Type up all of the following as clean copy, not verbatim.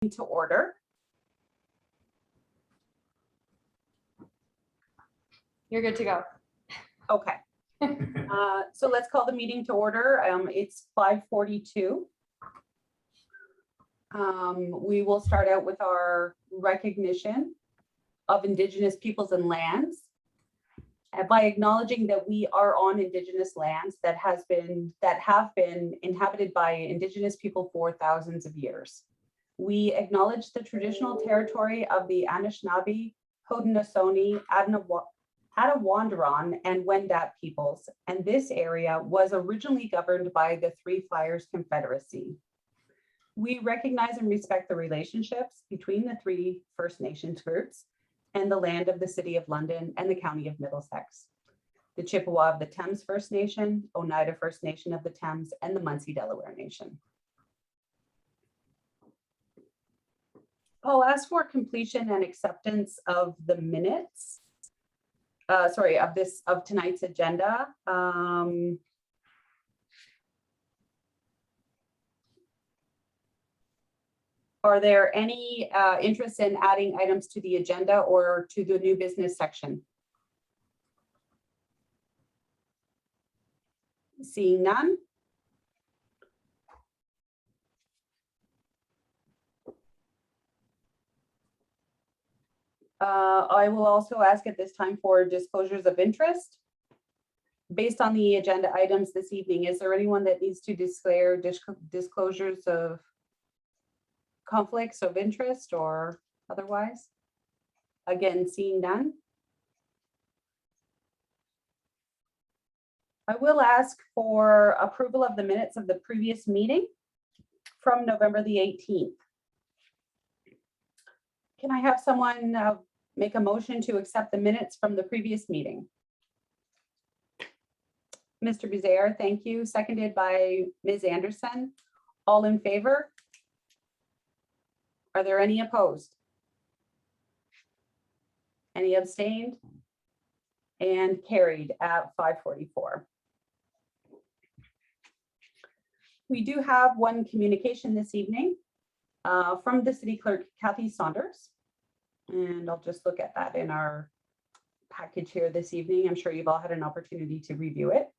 to order. You're good to go. Okay. So let's call the meeting to order. It's 5:42. We will start out with our recognition of Indigenous peoples and lands. And by acknowledging that we are on Indigenous lands that have been inhabited by Indigenous people for thousands of years. We acknowledge the traditional territory of the Anishinaabe, Haudenosaunee, Attawandaron, and Wendat peoples, and this area was originally governed by the Three Flyers Confederacy. We recognize and respect the relationships between the three First Nations groups and the land of the City of London and the County of Middlesex, the Chippewa of the Thames First Nation, Oneida First Nation of the Thames, and the Munsee Delaware Nation. I'll ask for completion and acceptance of the minutes. Of tonight's agenda. Are there any interest in adding items to the agenda or to the new business section? Seeing none. I will also ask at this time for disclosures of interest. Based on the agenda items this evening, is there anyone that needs to declare disclosures of conflicts of interest or otherwise? Again, seeing none. I will ask for approval of the minutes of the previous meeting from November the 18th. Can I have someone make a motion to accept the minutes from the previous meeting? Mr. Bizaire, thank you. Seconded by Ms. Anderson. All in favor? Are there any opposed? Any abstained? And carried at 5:44. We do have one communication this evening from the City Clerk, Kathy Saunders. And I'll just look at that in our package here this evening. I'm sure you've all had an opportunity to review it.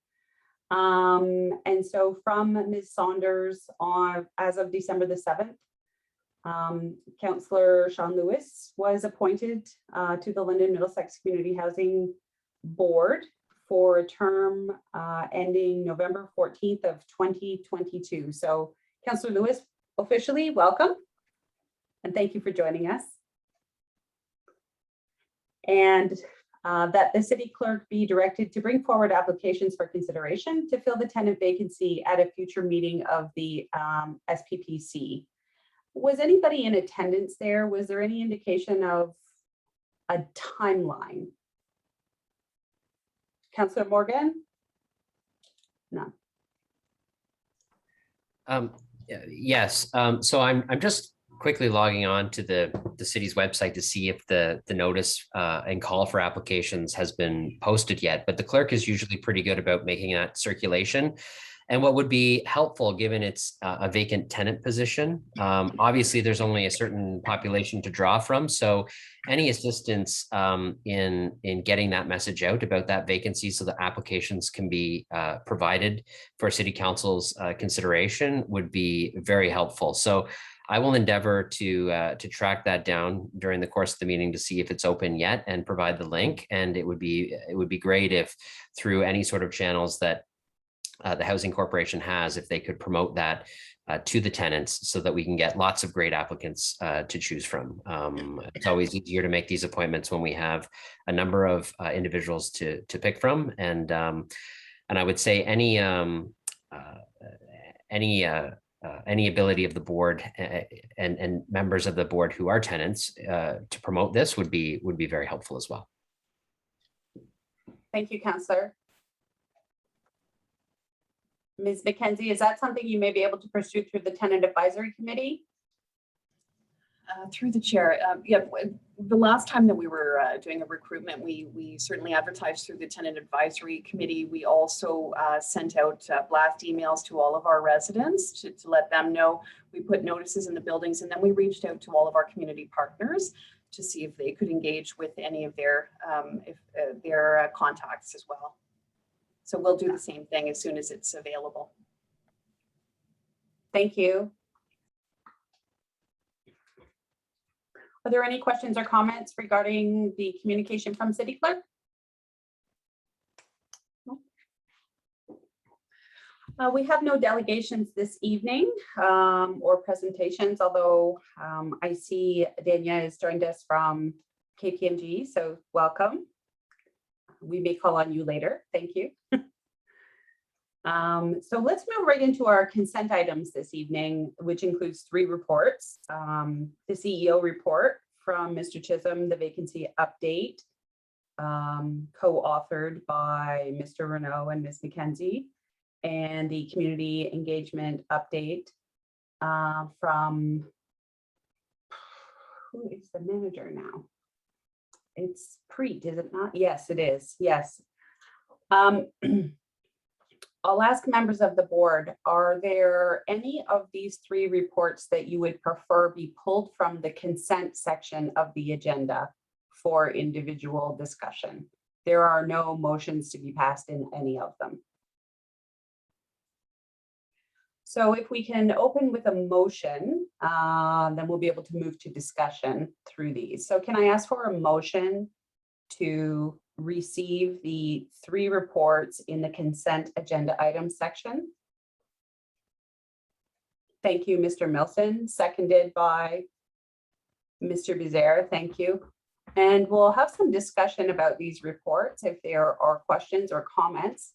And so from Ms. Saunders, as of December the 7th, Councillor Sean Lewis was appointed to the London Middlesex Community Housing Board for a term ending November 14th of 2022. So Councillor Lewis, officially welcome and thank you for joining us. And that the city clerk be directed to bring forward applications for consideration to fill the tenant vacancy at a future meeting of the SPPC. Was anybody in attendance there? Was there any indication of a timeline? Councillor Morgan? No. Yes. So I'm just quickly logging on to the city's website to see if the notice and call for applications has been posted yet, but the clerk is usually pretty good about making that circulation. And what would be helpful, given it's a vacant tenant position, obviously there's only a certain population to draw from. So any assistance in getting that message out about that vacancy so that applications can be provided for City Council's consideration would be very helpful. So I will endeavor to track that down during the course of the meeting to see if it's open yet and provide the link. And it would be great if through any sort of channels that the Housing Corporation has, if they could promote that to the tenants so that we can get lots of great applicants to choose from. It's always easier to make these appointments when we have a number of individuals to pick from. And I would say any ability of the board and members of the board who are tenants to promote this would be very helpful as well. Thank you, Councillor. Ms. McKenzie, is that something you may be able to pursue through the Tenant Advisory Committee? Through the chair, yeah, the last time that we were doing a recruitment, we certainly advertised through the Tenant Advisory Committee. We also sent out blast emails to all of our residents to let them know. We put notices in the buildings, and then we reached out to all of our community partners to see if they could engage with any of their contacts as well. So we'll do the same thing as soon as it's available. Thank you. Are there any questions or comments regarding the communication from City Clerk? We have no delegations this evening or presentations, although I see Dania has joined us from KPMG, so welcome. We may call on you later. Thank you. So let's move right into our consent items this evening, which includes 3 reports. The CEO report from Mr. Chisholm, the vacancy update, co-authored by Mr. Renaud and Ms. McKenzie, and the community engagement update from, who is the manager now? It's Preet, is it not? Yes, it is. Yes. I'll ask members of the board, are there any of these 3 reports that you would prefer be pulled from the consent section of the agenda for individual discussion? There are no motions to be passed in any of them. So if we can open with a motion, then we'll be able to move to discussion through these. So can I ask for a motion to receive the 3 reports in the consent agenda items section? Thank you, Mr. Milson, seconded by Mr. Bizarre. Thank you. And we'll have some discussion about these reports if there are questions or comments.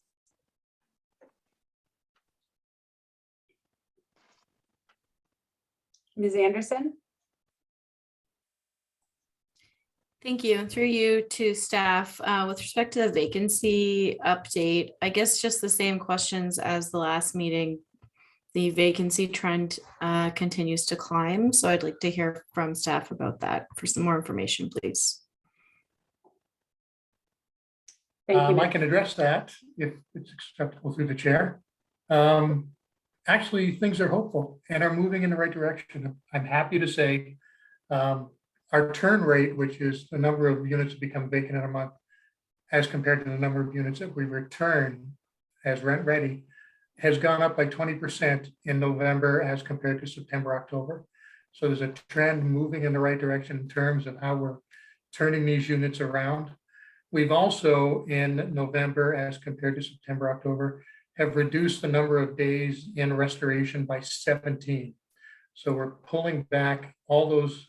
Ms. Anderson? Thank you. Through you to staff, with respect to the vacancy update, I guess just the same questions as the last meeting. The vacancy trend continues to climb, so I'd like to hear from staff about that for some more information, please. Thank you. I can address that if it's acceptable through the chair. Actually, things are hopeful and are moving in the right direction. I'm happy to say our turn rate, which is the number of units that become vacant in a month, as compared to the number of units that we return as rent ready, has gone up by 20% in November as compared to September, October. So there's a trend moving in the right direction in terms of how we're turning these units around. We've also, in November, as compared to September, October, have reduced the number of days in restoration by 17. So we're pulling back all those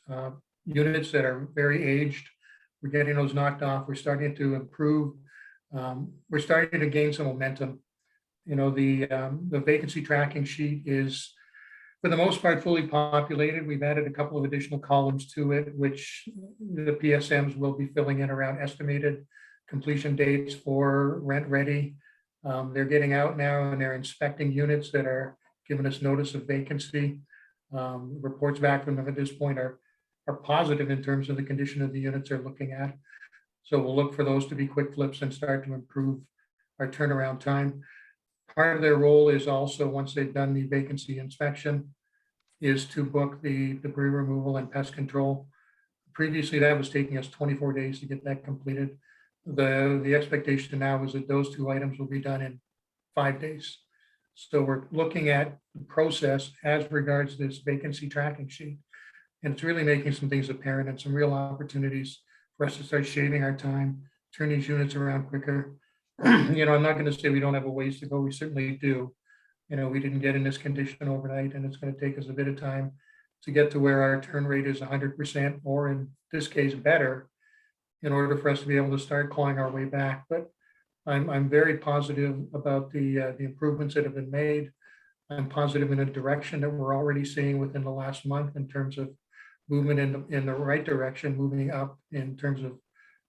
units that are very aged. We're getting those knocked off. We're starting to improve. We're starting to gain some momentum. You know, the vacancy tracking sheet is, for the most part, fully populated. We've added a couple of additional columns to it, which the PSMs will be filling in around estimated completion dates for rent ready. They're getting out now and they're inspecting units that are giving us notice of vacancy. Reports back from them at this point are positive in terms of the condition of the units they're looking at. So we'll look for those to be quick flips and start to improve our turnaround time. Part of their role is also, once they've done the vacancy inspection, is to book the debris removal and pest control. Previously, that was taking us 24 days to get that completed. The expectation now is that those 2 items will be done in 5 days. So we're looking at the process as regards this vacancy tracking sheet. And it's really making some things apparent and some real opportunities for us to start shaving our time, turn these units around quicker. You know, I'm not going to say we don't have a ways to go. We certainly do. You know, we didn't get in this condition overnight, and it's going to take us a bit of time to get to where our turn rate is 100%, or in this case, better, in order for us to be able to start clawing our way back. But I'm very positive about the improvements that have been made. I'm positive in a direction that we're already seeing within the last month in terms of movement in the right direction, moving up in terms of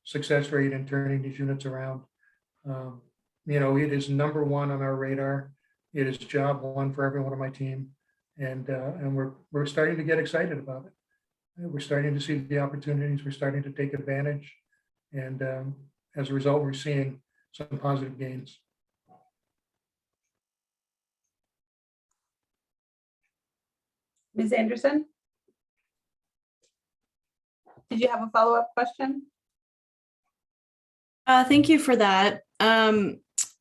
success rate and turning these units around. You know, it is number 1 on our radar. It is job 1 for everyone on my team, and we're starting to get excited about it. we're starting to see the opportunities, we're starting to take advantage. And as a result, we're seeing some positive gains. Ms. Anderson? Did you have a follow-up question? Thank you for that.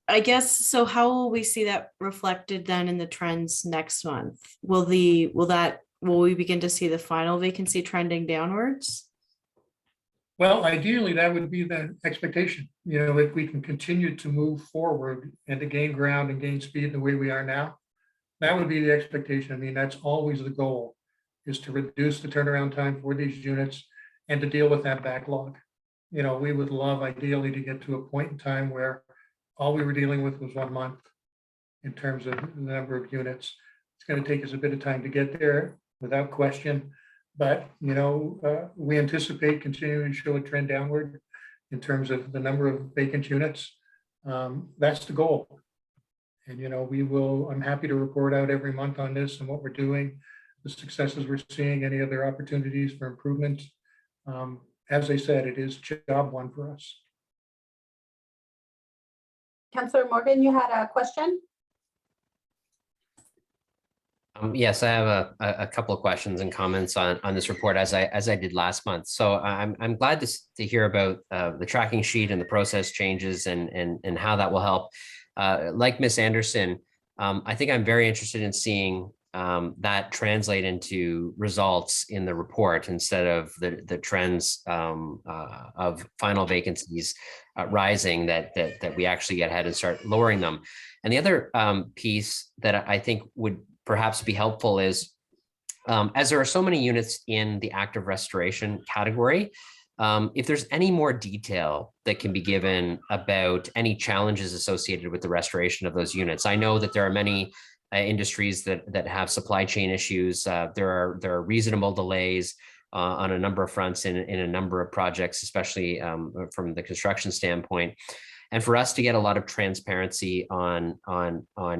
I guess, so how will we see that reflected then in the trends next month? Will we begin to see the final vacancy trending downwards? Well, ideally, that would be the expectation. You know, if we can continue to move forward and to gain ground and gain speed the way we are now, that would be the expectation. I mean, that's always the goal, is to reduce the turnaround time for these units and to deal with that backlog. You know, we would love ideally to get to a point in time where all we were dealing with was 1 month in terms of the number of units. It's going to take us a bit of time to get there without question. But, you know, we anticipate continuing to show a trend downward in terms of the number of vacant units. That's the goal. And, you know, I'm happy to report out every month on this and what we're doing, the successes we're seeing, any other opportunities for improvement. As I said, it is job one for us. Councillor Morgan, you had a question? Yes, I have a couple of questions and comments on this report as I did last month. So I'm glad to hear about the tracking sheet and the process changes and how that will help. Like Ms. Anderson, I think I'm very interested in seeing that translate into results in the report instead of the trends of final vacancies rising, that we actually get ahead and start lowering them. And the other piece that I think would perhaps be helpful is, as there are so many units in the active restoration category, if there's any more detail that can be given about any challenges associated with the restoration of those units. I know that there are many industries that have supply chain issues. There are reasonable delays on a number of fronts in a number of projects, especially from the construction standpoint. And for us to get a lot of transparency on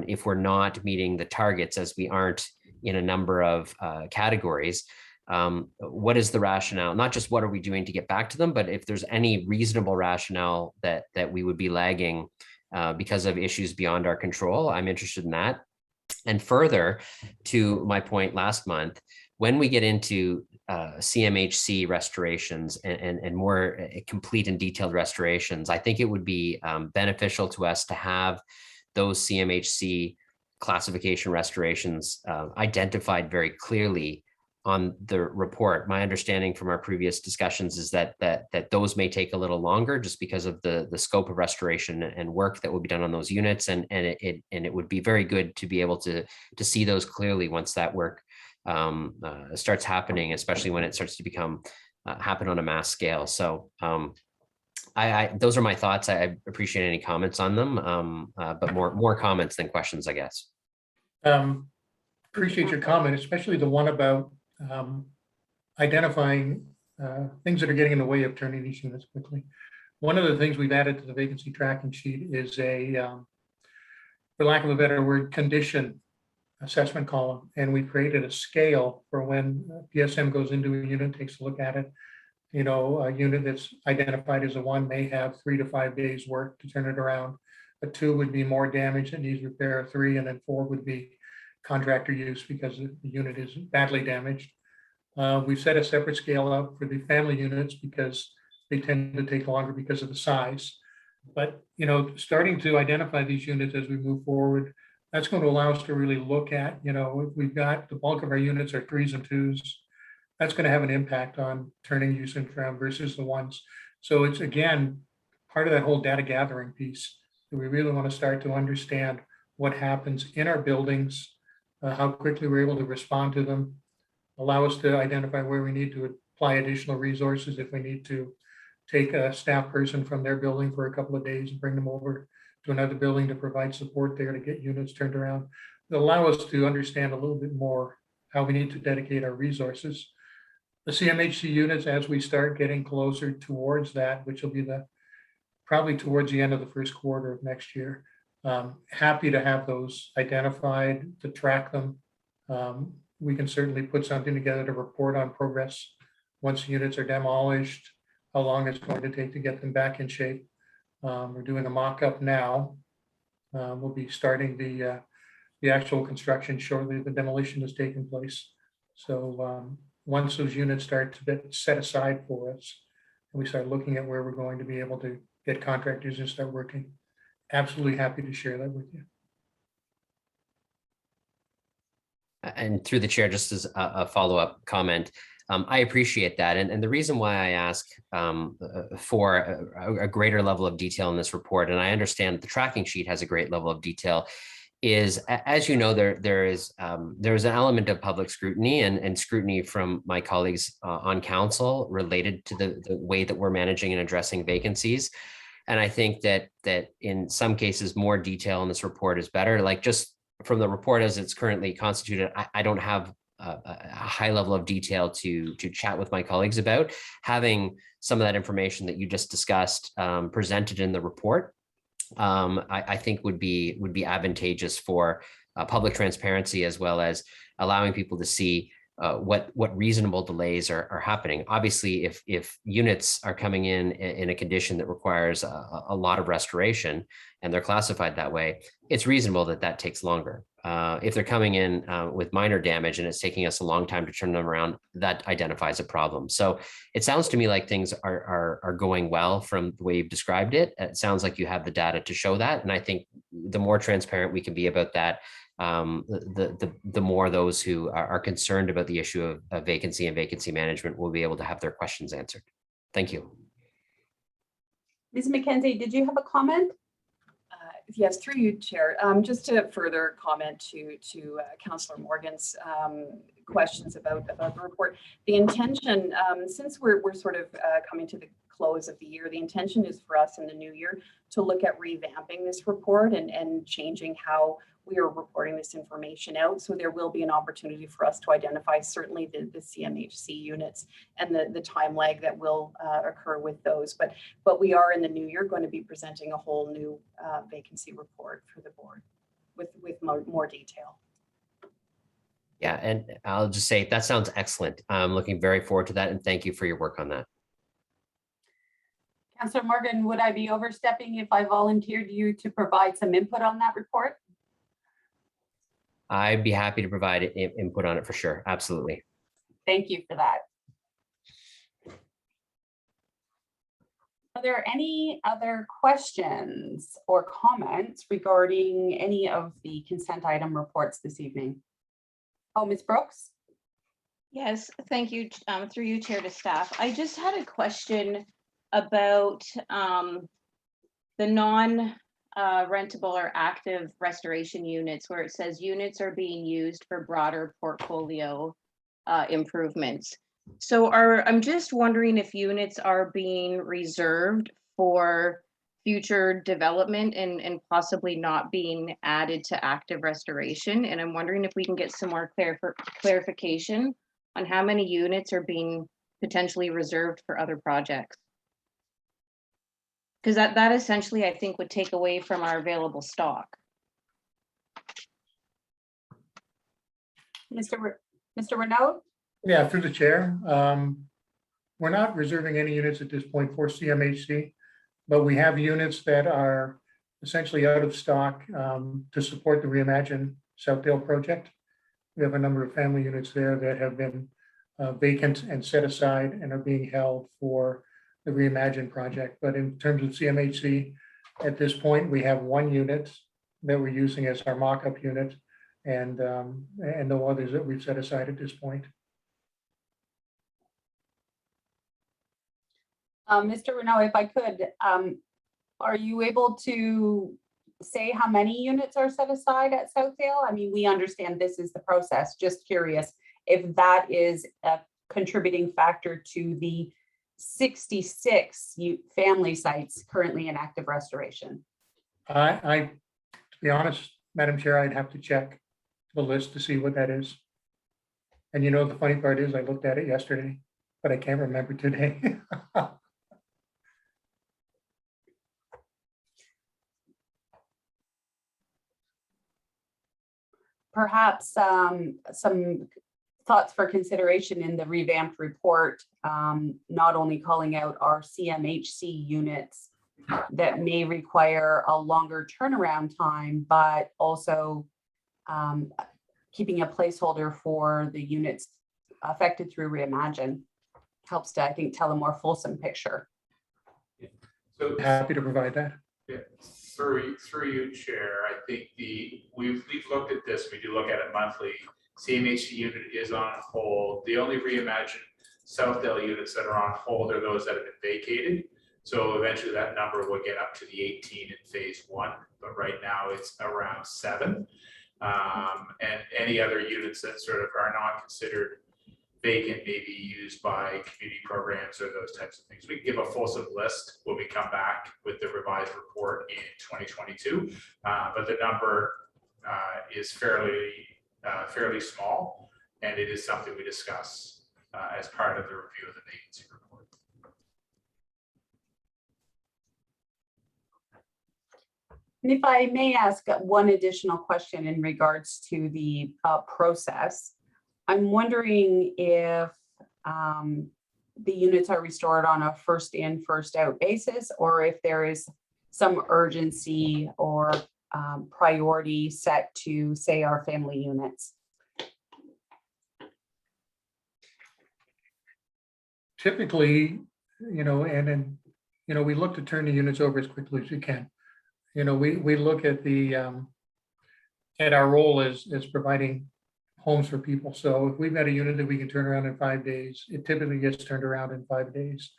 if we're not meeting the targets, as we aren't in a number of categories, what is the rationale? Not just what are we doing to get back to them, but if there's any reasonable rationale that we would be lagging because of issues beyond our control, I'm interested in that. And further, to my point last month, when we get into CMHC restorations and more complete and detailed restorations, I think it would be beneficial to us to have those CMHC classification restorations identified very clearly on the report. My understanding from our previous discussions is that those may take a little longer just because of the scope of restoration and work that will be done on those units, and it would be very good to be able to see those clearly once that work starts happening, especially when it starts to become happen on a mass scale. So those are my thoughts. I appreciate any comments on them, but more comments than questions, I guess. Appreciate your comment, especially the one about identifying things that are getting in the way of turning these units quickly. One of the things we've added to the vacancy tracking sheet is for lack of a better word, condition assessment column. And we created a scale for when PSM goes into a unit, takes a look at it. You know, a unit that's identified as a 1 may have 3 to 5 days work to turn it around. A 2 would be more damage that needs repair, a 3, and then 4 would be contractor use because the unit is badly damaged. We've set a separate scale up for the family units because they tend to take longer because of the size. But, you know, starting to identify these units as we move forward, that's going to allow us to really look at, you know, if we've got the bulk of our units are 3s and 2s, that's going to have an impact on turning use around versus the 1s. So it's, again, part of that whole data gathering piece that we really want to start to understand what happens in our buildings, how quickly we're able to respond to them, allow us to identify where we need to apply additional resources if we need to take a staff person from their building for a couple of days and bring them over to another building to provide support there to get units turned around. It'll allow us to understand a little bit more how we need to dedicate our resources. The CMHC units, as we start getting closer towards that, which will be probably towards the end of the first quarter of next year, happy to have those identified, to track them. We can certainly put something together to report on progress once units are demolished, how long it's going to take to get them back in shape. We're doing a mock-up now. We'll be starting the actual construction shortly. The demolition has taken place. So once those units start to get set aside for us, and we start looking at where we're going to be able to get contractors and start working, absolutely happy to share that with you. And through the chair, just as a follow-up comment, I appreciate that. And the reason why I ask for a greater level of detail in this report, and I understand the tracking sheet has a great level of detail, is, as you know, there is an element of public scrutiny and scrutiny from my colleagues on council related to the way that we're managing and addressing vacancies. And I think that in some cases, more detail in this report is better. Like, just from the report as it's currently constituted, I don't have a high level of detail to chat with my colleagues about. Having some of that information that you just discussed presented in the report, I think would be advantageous for public transparency, as well as allowing people to see what reasonable delays are happening. Obviously, if units are coming in a condition that requires a lot of restoration, and they're classified that way, it's reasonable that takes longer. If they're coming in with minor damage and it's taking us a long time to turn them around, that identifies a problem. So it sounds to me like things are going well from the way you've described it. It sounds like you have the data to show that. And I think the more transparent we can be about that, the more those who are concerned about the issue of vacancy and vacancy management will be able to have their questions answered. Thank you. Ms. McKenzie, did you have a comment? Yes, through you, Chair. Just to further comment to Councillor Morgan's questions about the report, the intention, since we're sort of coming to the close of the year, the intention is for us in the new year to look at revamping this report and changing how we are reporting this information out. So there will be an opportunity for us to identify certainly the CMHC units and the time lag that will occur with those. But we are in the new year going to be presenting a whole new vacancy report for the board with more detail. Yeah, and I'll just say that sounds excellent. I'm looking very forward to that, and thank you for your work on that. Councillor Morgan, would I be overstepping if I volunteered you to provide some input on that report? I'd be happy to provide input on it for sure. Absolutely. Thank you for that. Are there any other questions or comments regarding any of the consent item reports this evening? Oh, Ms. Brooks? Yes, thank you. Through you, Chair, to staff. I just had a question about the non-rentable or active restoration units, where it says units are being used for broader portfolio improvements. So I'm just wondering if units are being reserved for future development and possibly not being added to active restoration. And I'm wondering if we can get some more clarification on how many units are being potentially reserved for other projects. Because that essentially, I think, would take away from our available stock. Mr. Renaud? Yeah, through the chair. We're not reserving any units at this point for CMHC, but we have units that are essentially out of stock to support the Reimagine Southdale project. We have a number of family units there that have been vacant and set aside and are being held for the Reimagine project. But in terms of CMHC, at this point, we have one unit that we're using as our mock-up unit, and no others that we've set aside at this point. Mr. Renaud, if I could, are you able to say how many units are set aside at Southdale? I mean, we understand this is the process. Just curious if that is a contributing factor to the 66 family sites currently in active restoration. To be honest, Madam Chair, I'd have to check the list to see what that is. And you know, the funny part is I looked at it yesterday, but I can't remember today. Perhaps some thoughts for consideration in the revamped report, not only calling out our CMHC units that may require a longer turnaround time, but also keeping a placeholder for the units affected through Reimagine helps to, I think, tell a more fulsome picture. So Happy to provide that. yeah, through you, Chair, I think we've looked at this. We do look at it monthly. CMHC unit is on hold. The only Reimagine Southdale units that are on hold are those that have been vacated. So eventually that number will get up to the 18 in phase 1, but right now it's around 7. And any other units that sort of are not considered vacant may be used by community programs or those types of things. We can give a fulsome list when we come back with the revised report in 2022, but the number is fairly small, and it is something we discuss as part of the review of the vacancy report. And if I may ask one additional question in regards to the process, I'm wondering if the units are restored on a first in, first out basis, or if there is some urgency or priority set to, say, our family units. Typically, and we look to turn the units over as quickly as we can. We look at at our role as providing homes for people. So if we've got a unit that we can turn around in 5 days, it typically gets turned around in 5 days.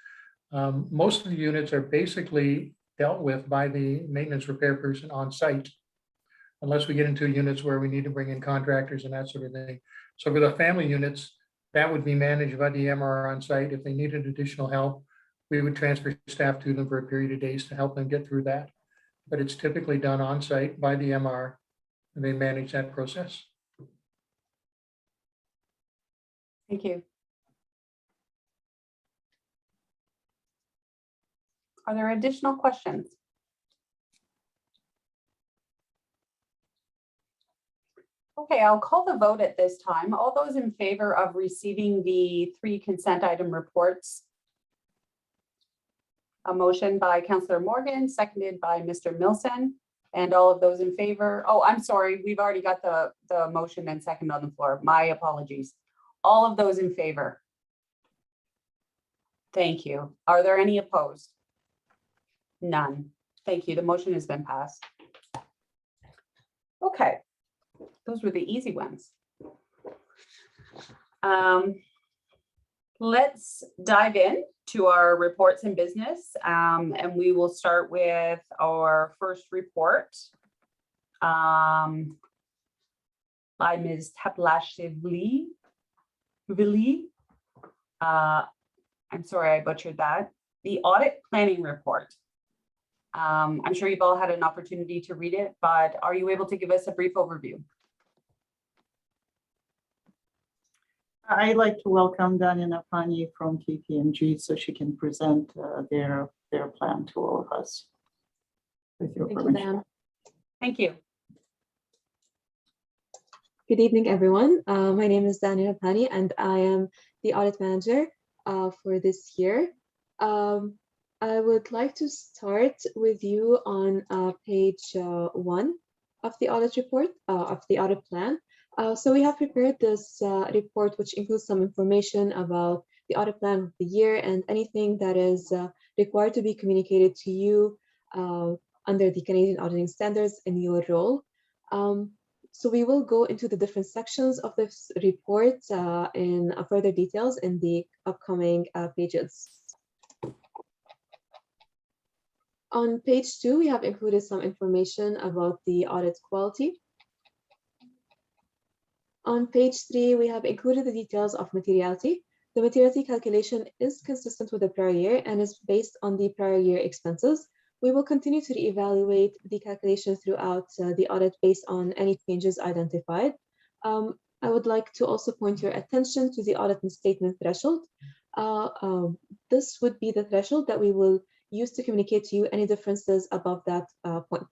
Most of the units are basically dealt with by the maintenance repair person on site, unless we get into units where we need to bring in contractors and that sort of thing. So for the family units, that would be managed by the MR on site. If they needed additional help, we would transfer staff to them for a period of days to help them get through that. But it's typically done on site by the MR, and they manage that process. Thank you. Are there additional questions? Okay, I'll call the vote at this time. All those in favor of receiving the 3 consent item reports. A motion by Councillor Morgan, seconded by Mr. Milson, and all of those in favor. Oh, I'm sorry, we've already got the motion and second on the floor. My apologies. All of those in favor. Thank you. Are there any opposed? None. Thank you. The motion has been passed. Okay, those were the easy ones. Let's dive in to our reports and business, and we will start with our first report by Ms. Taplashvili. I'm sorry, I butchered that. The audit planning report. I'm sure you've all had an opportunity to read it, but are you able to give us a brief overview? I'd like to welcome Danya Napani from KPMG so she can present their plan to all of us. With your permission. Thank you. Good evening, everyone. My name is Danya Napani, and I am the audit manager for this year. I would like to start with you on page 1 of the audit report, of the audit plan. So we have prepared this report, which includes some information about the audit plan of the year and anything that is required to be communicated to you under the Canadian auditing standards in your role. So we will go into the different sections of this report in further details in the upcoming pages. On page 2, we have included some information about the audit quality. On page 3, we have included the details of materiality. The materiality calculation is consistent with the prior year and is based on the prior year expenses. We will continue to reevaluate the calculation throughout the audit based on any changes identified. I would like to also point your attention to the audit misstatement threshold. This would be the threshold that we will use to communicate to you any differences above that point.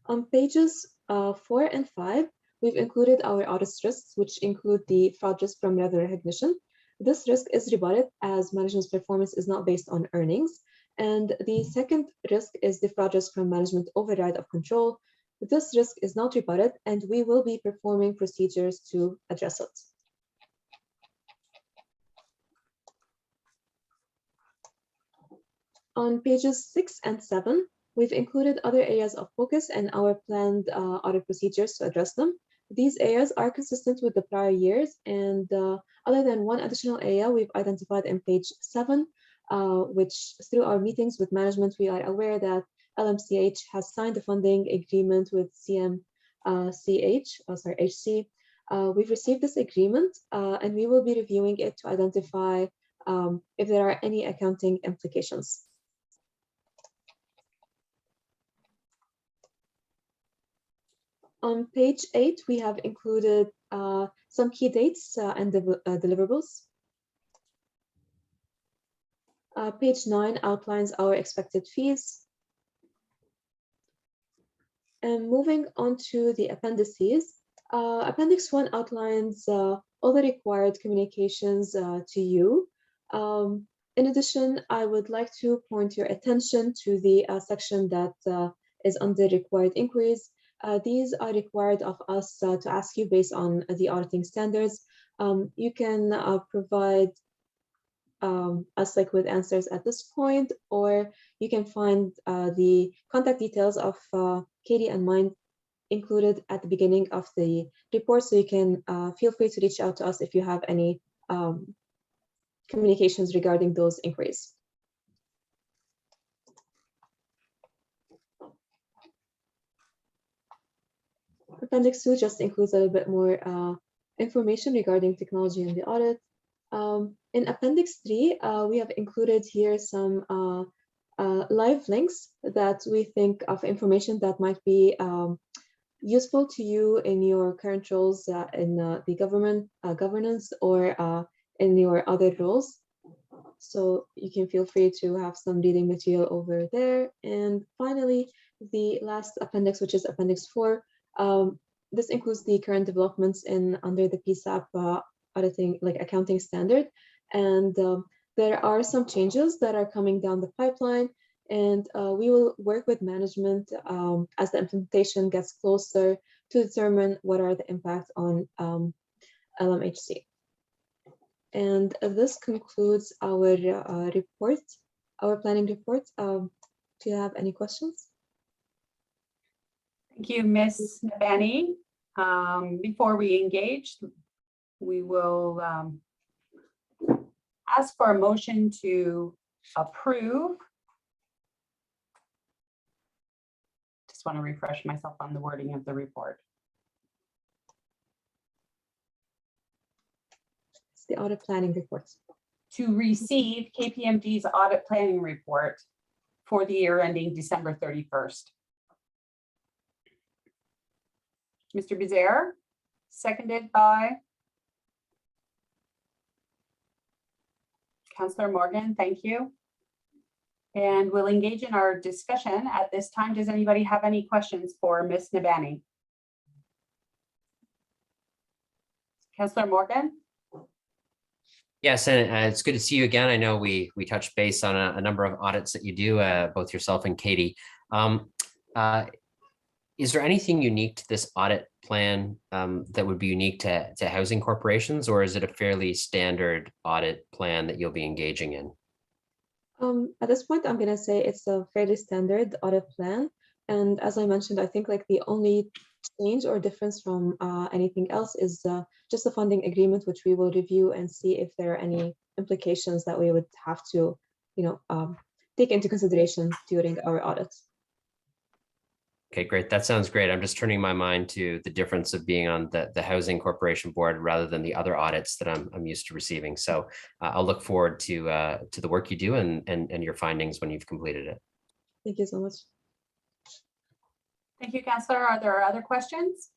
On pages 4 and 5, we've included our audit risks, which include the fraud risk from revenue recognition. This risk is rebutted as management's performance is not based on earnings. And the second risk is the fraud risk from management override of control. This risk is not rebutted, and we will be performing procedures to address it. On pages 6 and 7, we've included other areas of focus and our planned audit procedures to address them. These areas are consistent with the prior years, and other than one additional area we've identified in page 7, which through our meetings with management, we are aware that LMCH has signed a funding agreement with HC. We've received this agreement, and we will be reviewing it to identify if there are any accounting implications. On page 8, we have included some key dates and deliverables. Page 9 outlines our expected fees. And moving on to the appendices, Appendix 1 outlines all the required communications to you. In addition, I would like to point your attention to the section that is under required inquiries. These are required of us to ask you based on the auditing standards. You can provide us with answers at this point, or you can find the contact details of Katie and mine included at the beginning of the report, so you can feel free to reach out to us if you have any communications regarding those inquiries. Appendix 2 just includes a little bit more information regarding technology and the audit. In Appendix 3, we have included here some live links that we think of information that might be useful to you in your current roles in the governance or in your other roles. So you can feel free to have some reading material over there. And finally, the last appendix, which is Appendix 4, this includes the current developments under the PSAP auditing, accounting standard. And there are some changes that are coming down the pipeline, and we will work with management as the implementation gets closer to determine what are the impacts on LMHC. And this concludes our report, our planning report. Do you have any questions? Thank you, Ms. Nabani. Before we engage, we will ask for a motion to approve. Just want to refresh myself on the wording of the report. It's the audit planning report. To receive KPMG's audit planning report for the year ending December 31st. Mr. Bizaire, seconded by Councillor Morgan, thank you. And we'll engage in our discussion at this time. Does anybody have any questions for Ms. Nabani? Councillor Morgan? Yes, and it's good to see you again. I know we touched base on a number of audits that you do, both yourself and Katie. Is there anything unique to this audit plan that would be unique to housing corporations, or is it a fairly standard audit plan that you'll be engaging in? At this point, I'm going to say it's a fairly standard audit plan. And as I mentioned, I think the only change or difference from anything else is just the funding agreement, which we will review and see if there are any implications that we would have to, take into consideration during our audit. Okay, great. That sounds great. I'm just turning my mind to the difference of being on the Housing Corporation Board rather than the other audits that I'm used to receiving. So I'll look forward to the work you do and your findings when you've completed it. Thank you so much. Thank you, Councillor. Are there other questions?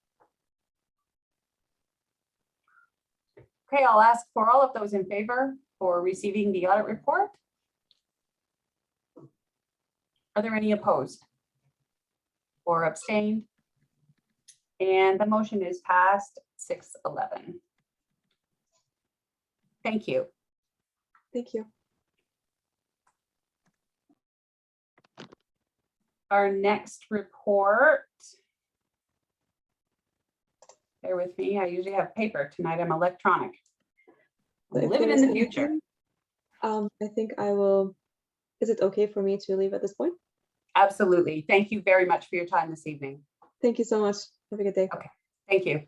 Okay, I'll ask for all of those in favor for receiving the audit report. Are there any opposed or abstained? And the motion is passed 6-11. Thank you. Thank you. Our next report. Bear with me. I usually have paper. Tonight I'm electronic. So if Living there's in the future. anything, I think I will. Is it okay for me to leave at this point? Absolutely. Thank you very much for your time this evening. Thank you so much. Have a good day. Okay. Thank you.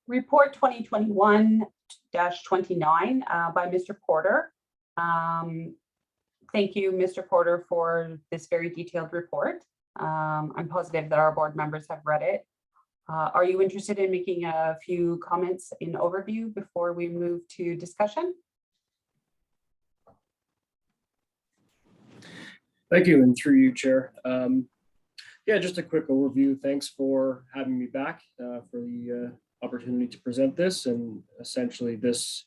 Report 2021-29 by Mr. Porter. Thank you, Mr. Porter, for this very detailed report. I'm positive that our board members have read it. Are you interested in making a few comments in overview before we move to discussion? Thank you, and through you, Chair. Yeah, just a quick overview. Thanks for having me back for the opportunity to present this. And essentially, this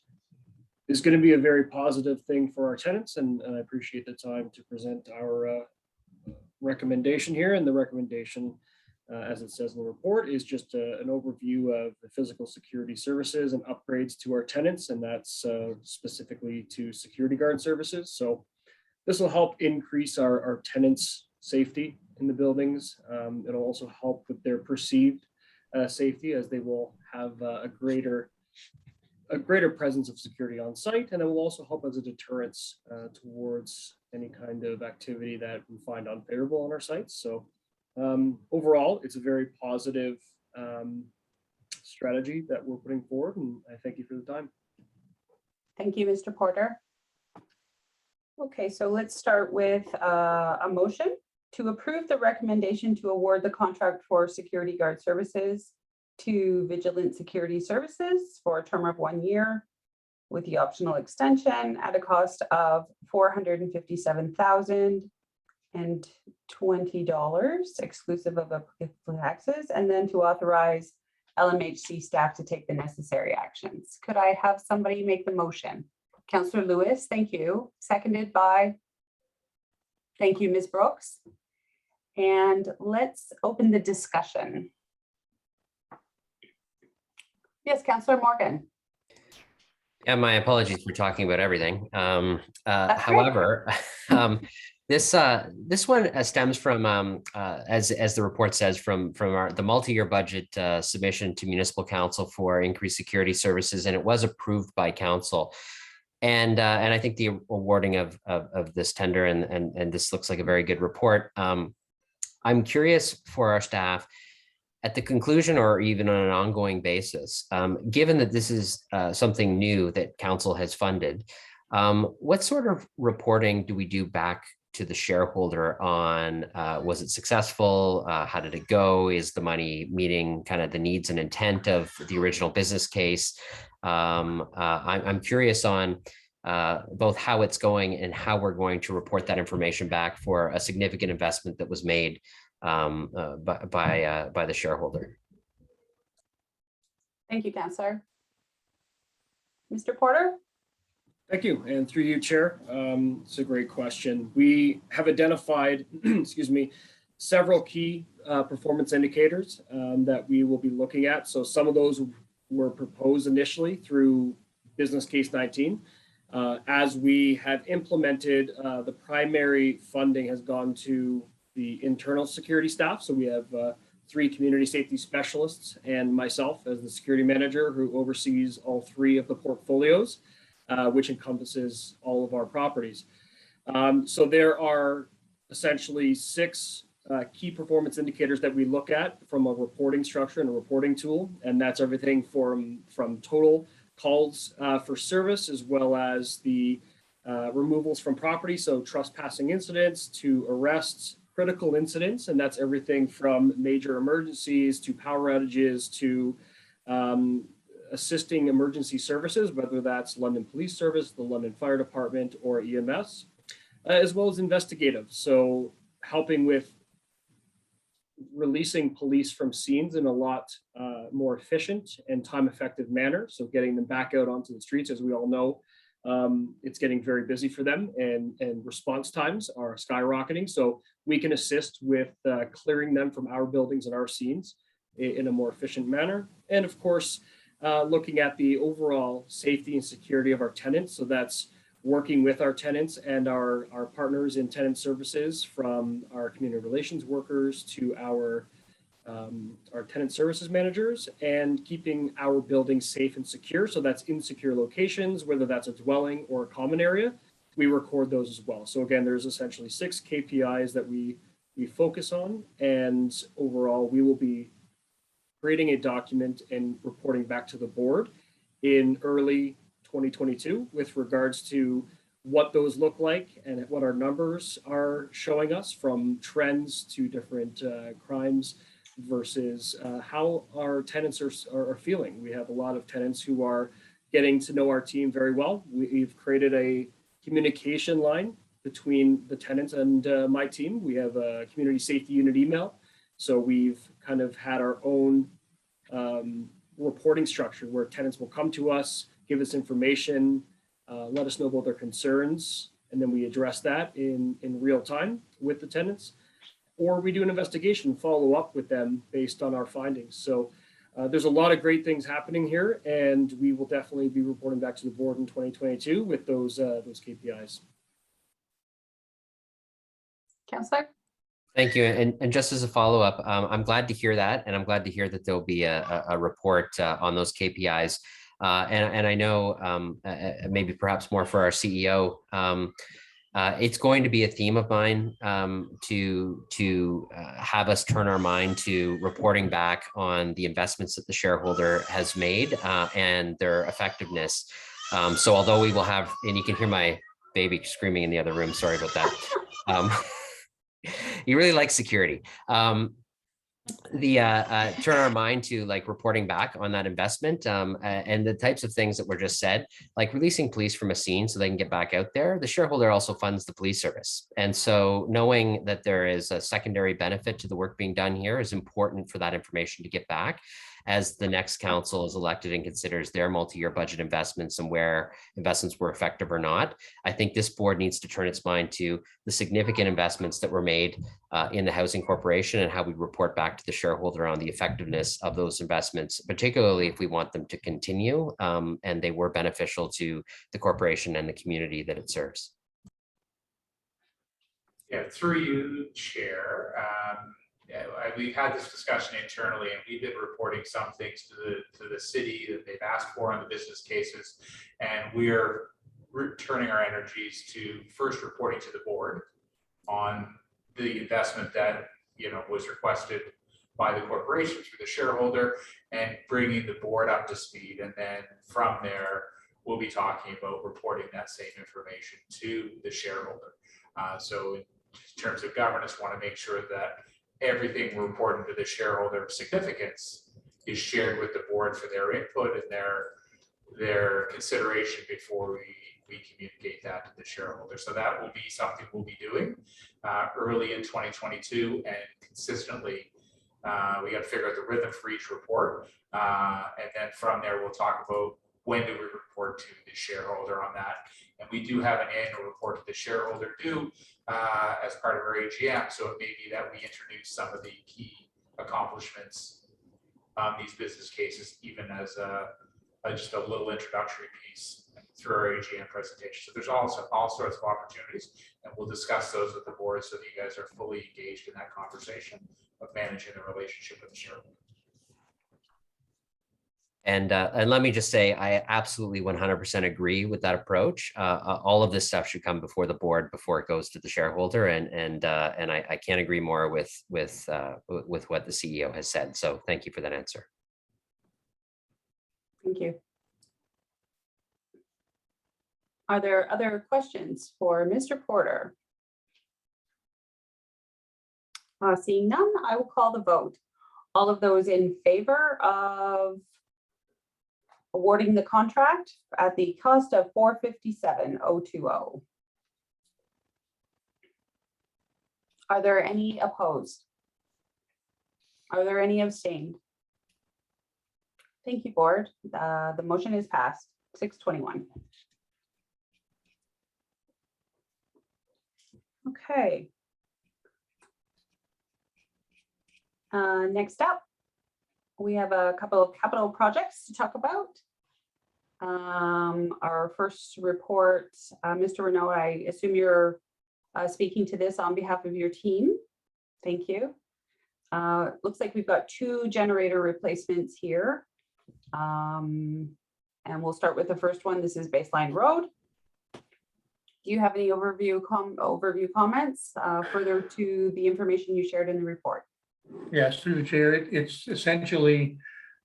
is going to be a very positive thing for our tenants, and I appreciate the time to present our recommendation here. And the recommendation, as it says in the report, is just an overview of the physical security services and upgrades to our tenants, and that's specifically to security guard services. So this will help increase our tenants' safety in the buildings. It'll also help with their perceived safety, as they will have a greater presence of security on site, and it will also help as a deterrence towards any kind of activity that we find unfavorable on our sites. So overall, it's a very positive strategy that we're putting forward, and I thank you for the time. Thank you, Mr. Porter. Okay, so let's start with a motion to approve the recommendation to award the contract for security guard services to Vigilant Security Services for a term of 1 year with the optional extension at a cost of $457,020 exclusive of applicable taxes, and then to authorize LMHC staff to take the necessary actions. Could I have somebody make the motion? Councillor Lewis, thank you. Seconded by, thank you, Ms. Brooks. And let's open the discussion. Yes, Councillor Morgan. Yeah, my apologies for talking about everything. That's However, this one stems from, as the report says, from the multi-year budget submission to Municipal Council for increased security services, and it was approved by Council. And I think the awarding of this tender and this looks like a very good report. I'm curious for our staff, at the conclusion or even on an ongoing basis, given that this is something new that Council has funded, what sort of reporting do we do back to the shareholder on was it successful? How did it go? Is the money meeting kind of the needs and intent of the original business case? I'm curious on both how it's going and how we're going to report that information back for a significant investment that was made by the shareholder. Thank you, Councillor. Mr. Porter? Thank you, and through you, Chair. It's a great question. We have identified, excuse me, several key performance indicators that we will be looking at. So some of those were proposed initially through Business Case 19. As we have implemented, the primary funding has gone to the internal security staff. So we have 3 community safety specialists and myself as the security manager who oversees all 3 of the portfolios, which encompasses all of our properties. So there are essentially 6 key performance indicators that we look at from a reporting structure and a reporting tool. And that's everything from total calls for service, as well as the removals from property. So trespassing incidents to arrests, critical incidents, and that's everything from major emergencies to power outages to assisting emergency services, whether that's London Police Service, the London Fire Department, or EMS, as well as investigative. So helping with releasing police from scenes in a lot more efficient and time-effective manner. So getting them back out onto the streets. As we all know, It's getting very busy for them, and response times are skyrocketing. So we can assist with clearing them from our buildings and our scenes in a more efficient manner. And of course, looking at the overall safety and security of our tenants. So that's working with our tenants and our partners in tenant services, from our community relations workers to our tenant services managers, and keeping our buildings safe and secure. So that's in secure locations, whether that's a dwelling or a common area, we record those as well. So again, there's essentially 6 KPIs that we focus on, and overall we will be creating a document and reporting back to the board in early 2022 with regards to what those look like and what our numbers are showing us, from trends to different crimes versus how our tenants are feeling. We have a lot of tenants who are getting to know our team very well. We've created a communication line between the tenants and my team. We have a community safety unit email. So we've kind of had our own reporting structure where tenants will come to us, give us information, let us know about their concerns, and then we address that in real time with the tenants. Or we do an investigation, follow up with them based on our findings. So there's a lot of great things happening here, and we will definitely be reporting back to the board in 2022 with those KPIs. Councillor? Thank you. And just as a follow-up, I'm glad to hear that. And I'm glad to hear that there'll be a report on those KPIs. And I know maybe perhaps more for our CEO, it's going to be a theme of mine to have us turn our mind to reporting back on the investments that the shareholder has made and their effectiveness. So although we will have, and you can hear my baby screaming in the other room, sorry about that. He really likes security. Turn our mind to like reporting back on that investment and the types of things that were just said, like releasing police from a scene so they can get back out there. The shareholder also funds the police service. And so knowing that there is a secondary benefit to the work being done here is important for that information to get back as the next council is elected and considers their multi-year budget investments and where investments were effective or not. I think this board needs to turn its mind to the significant investments that were made in the Housing Corporation and how we report back to the shareholder on the effectiveness of those investments, particularly if we want them to continue and they were beneficial to the corporation and the community that it serves. Yeah, through you, Chair. We've had this discussion internally, and we've been reporting some things to the city that they've asked for on the business cases, and we're turning our energies to first reporting to the board on the investment that was requested by the corporation through the shareholder, and bringing the board up to speed, and then from there we'll be talking about reporting that same information to the shareholder. So in terms of governance, want to make sure that everything we're reporting to the shareholder of significance is shared with the board for their input and their consideration before we communicate that to the shareholder. So that will be something we'll be doing early in 2022 and consistently. We got to figure out the rhythm for each report. And then from there, we'll talk about when do we report to the shareholder on that. And we do have an annual report to the shareholder due as part of our AGM. So it may be that we introduce some of the key accomplishments on these business cases, even as just a little introductory piece through our AGM presentation. So there's also all sorts of opportunities, and we'll discuss those with the board so that you guys are fully engaged in that conversation of managing the relationship with the shareholder. And let me just say, I absolutely 100% agree with that approach. All of this stuff should come before the board before it goes to the shareholder, and I can't agree more with what the CEO has said. So thank you for that answer. Thank you. Are there other questions for Mr. Porter? Seeing none, I will call the vote. All of those in favor of awarding the contract at the cost of $457,020. Are there any opposed? Are there any abstained? Thank you, board. The motion is passed. 621. Okay. Next up, we have a couple of capital projects to talk about. Our first report, Mr. Renaud, I assume you're speaking to this on behalf of your team. Thank you. Looks like we've got 2 generator replacements here. And we'll start with the first one. This is Baseline Road. Do you have any overview comments further to the information you shared in the report? Yes, through the chair, it's essentially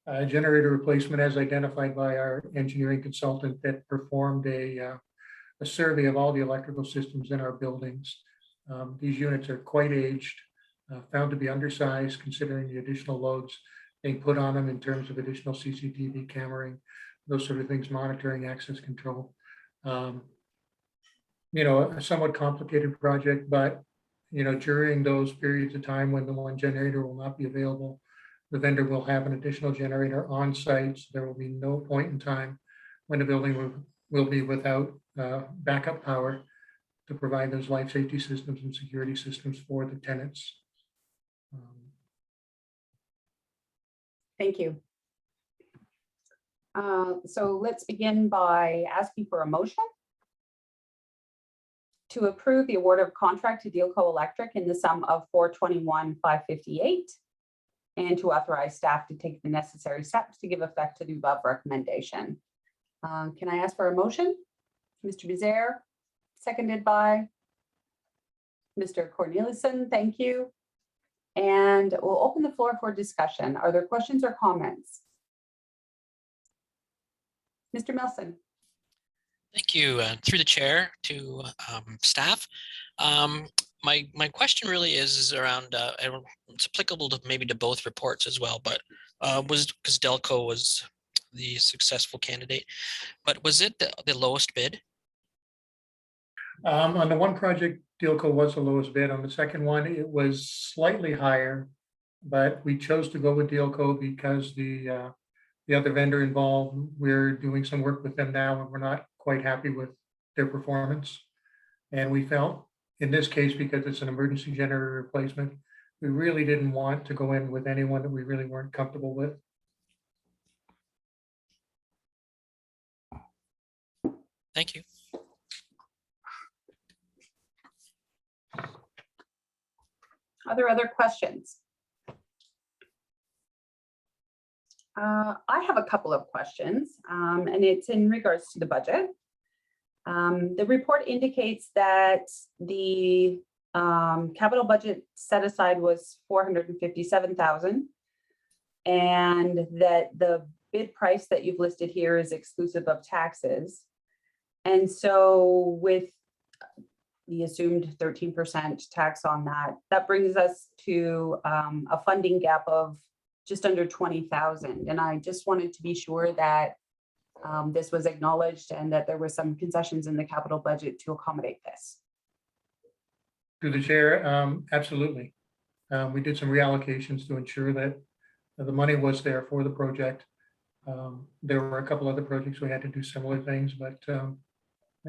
a generator replacement as identified by our engineering consultant that performed a survey of all the electrical systems in our buildings. These units are quite aged, found to be undersized considering the additional loads being put on them in terms of additional CCTV cameraing, those sort of things, monitoring, access control. A somewhat complicated project, but during those periods of time when the one generator will not be available, the vendor will have an additional generator on site. So there will be no point in time when the building will be without backup power to provide those life safety systems and security systems for the tenants. Thank you. So let's begin by asking for a motion to approve the award of contract to Dealco Electric in the sum of $421,558 and to authorize staff to take the necessary steps to give effect to the above recommendation. Can I ask for a motion? Mr. Bizaire, seconded by Mr. Corneliuson. Thank you. And we'll open the floor for discussion. Are there questions or comments? Mr. Milson. Thank you. Through the chair to staff. My question really is around, it's applicable to maybe to both reports as well, but was because Delco was the successful candidate, but was it the lowest bid? On the one project, Dealco was the lowest bid. On the second one, it was slightly higher, but we chose to go with Dealco because the other vendor involved, we're doing some work with them now and we're not quite happy with their performance. And we felt in this case, because it's an emergency generator replacement, we really didn't want to go in with anyone that we really weren't comfortable with. Thank you. Are there other questions? I have a couple of questions, and it's in regards to the budget. The report indicates that the capital budget set aside was $457,000, and that the bid price that you've listed here is exclusive of taxes. And so with the assumed 13% tax on that, that brings us to a funding gap of just under 20,000. And I just wanted to be sure that this was acknowledged and that there were some concessions in the capital budget to accommodate this. Through the chair, absolutely. We did some reallocations to ensure that the money was there for the project. There were a couple other projects we had to do similar things, but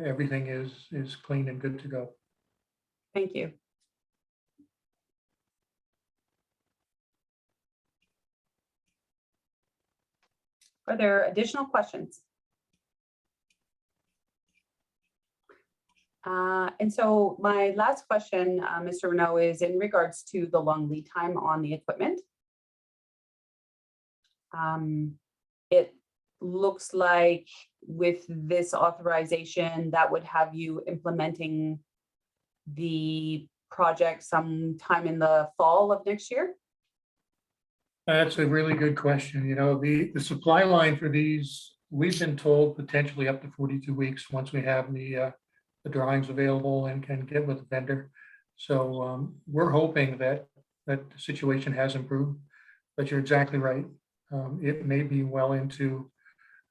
everything is clean and good to go. Thank you. Are there additional questions? And so my last question, Mr. Renaud, is in regards to the long lead time on the equipment. It looks like with this authorization that would have you implementing the project sometime in the fall of next year? That's a really good question. The supply line for these, we've been told potentially up to 42 weeks once we have the drawings available and can get with the vendor. So we're hoping that the situation has improved, but you're exactly right. It may be well into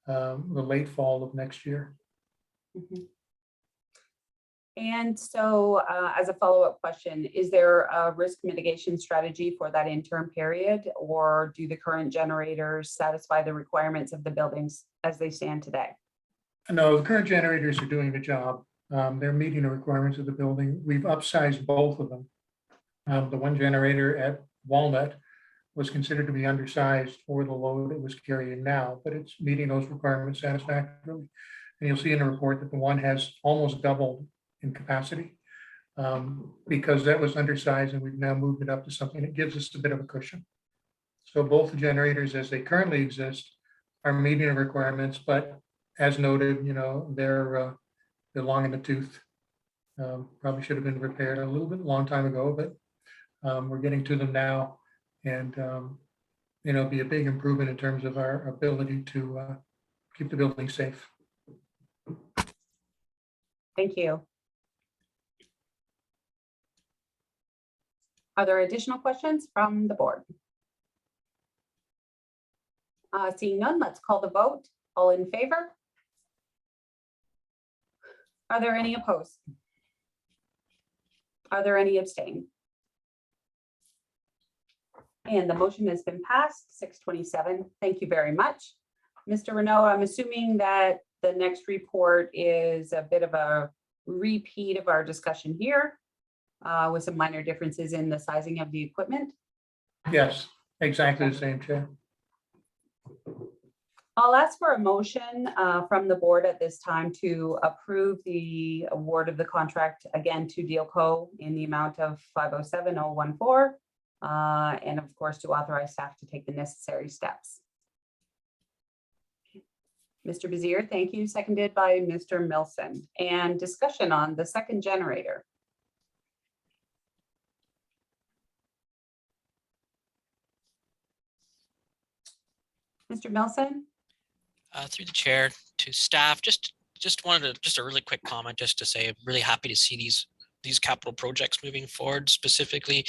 the late fall of next year. Mm-hmm. And so as a follow-up question, is there a risk mitigation strategy for that interim period, or do the current generators satisfy the requirements of the buildings as they stand today? No, the current generators are doing the job. They're meeting the requirements of the building. We've upsized both of them. The one generator at Walnut was considered to be undersized for the load it was carrying now, but it's meeting those requirements satisfactorily. And you'll see in the report that the one has almost doubled in capacity because that was undersized, and we've now moved it up to something that gives us a bit of a cushion. So both the generators as they currently exist are meeting the requirements, but as noted, they're long in the tooth. Probably should have been repaired a little bit long time ago, but we're getting to them now, and be a big improvement in terms of our ability to keep the building safe. Thank you. Are there additional questions from the board? Seeing none, let's call the vote. All in favor? Are there any opposed? Are there any abstain? And the motion has been passed, 627. Thank you very much. Mr. Renaud, I'm assuming that the next report is a bit of a repeat of our discussion here with some minor differences in the sizing of the equipment. Yes, exactly the same, Chair. I'll ask for a motion from the board at this time to approve the award of the contract again to Dealco in the amount of 507,014, and of course to authorize staff to take the necessary steps. Mr. Bazier, thank you. Seconded by Mr. Milson. And discussion on the second generator. Mr. Milson? Through the chair to staff, just wanted to a really quick comment just to say I'm really happy to see these capital projects moving forward. Specifically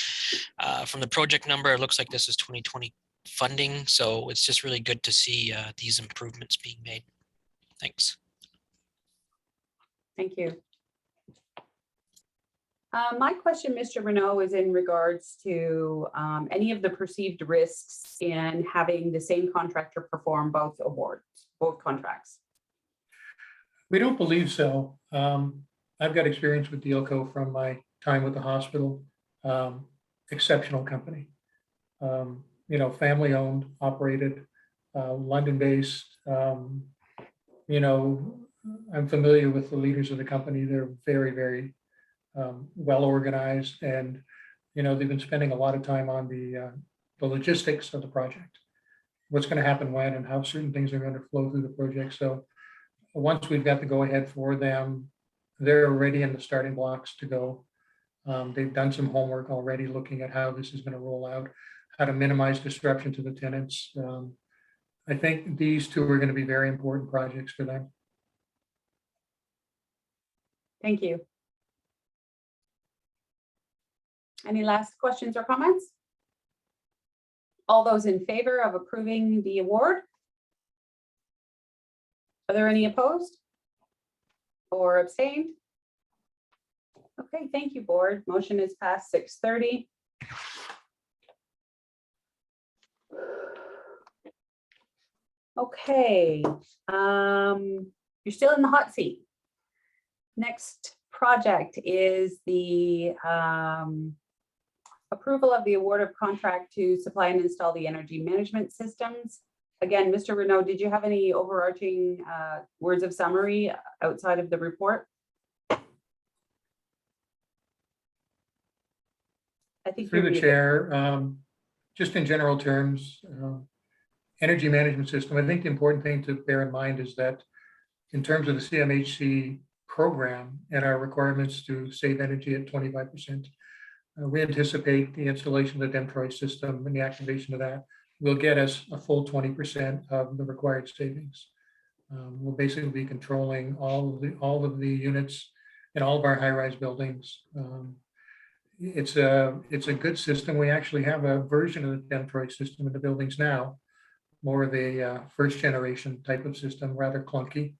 from the project number, it looks like this is 2020 funding, so it's just really good to see these improvements being made. Thanks. Thank you. My question, Mr. Renaud, is in regards to any of the perceived risks in having the same contractor perform both contracts. We don't believe so. I've got experience with Dealco from my time with the hospital. Exceptional company. Family owned, operated, London-based. I'm familiar with the leaders of the company. They're very, very well organized, and they've been spending a lot of time on the logistics of the project, what's going to happen when, and how certain things are going to flow through the project. So once we've got the go ahead for them, they're already in the starting blocks to go. They've done some homework already looking at how this is going to roll out, how to minimize disruption to the tenants. I think these two are going to be very important projects for them. Thank you. Any last questions or comments? All those in favor of approving the award? Are there any opposed or abstained? Okay, thank you, board. Motion is passed 6:30. Okay, you're still in the hot seat. Next project is the approval of the award of contract to supply and install the energy management systems. Again, Mr. Renaud, did you have any overarching words of summary outside of the report? I think through the chair, just in general terms, energy management system, I think the important thing to bear in mind is that in terms of the CMHC program and our requirements to save energy at 25%, we anticipate the installation of the Demtroy system and the activation of that will get us a full 20% of the required savings. We'll basically be controlling all of the units in all of our high-rise buildings. It's a good system. We actually have a version of the Demtroy system in the buildings now, more of a first generation type of system, rather clunky.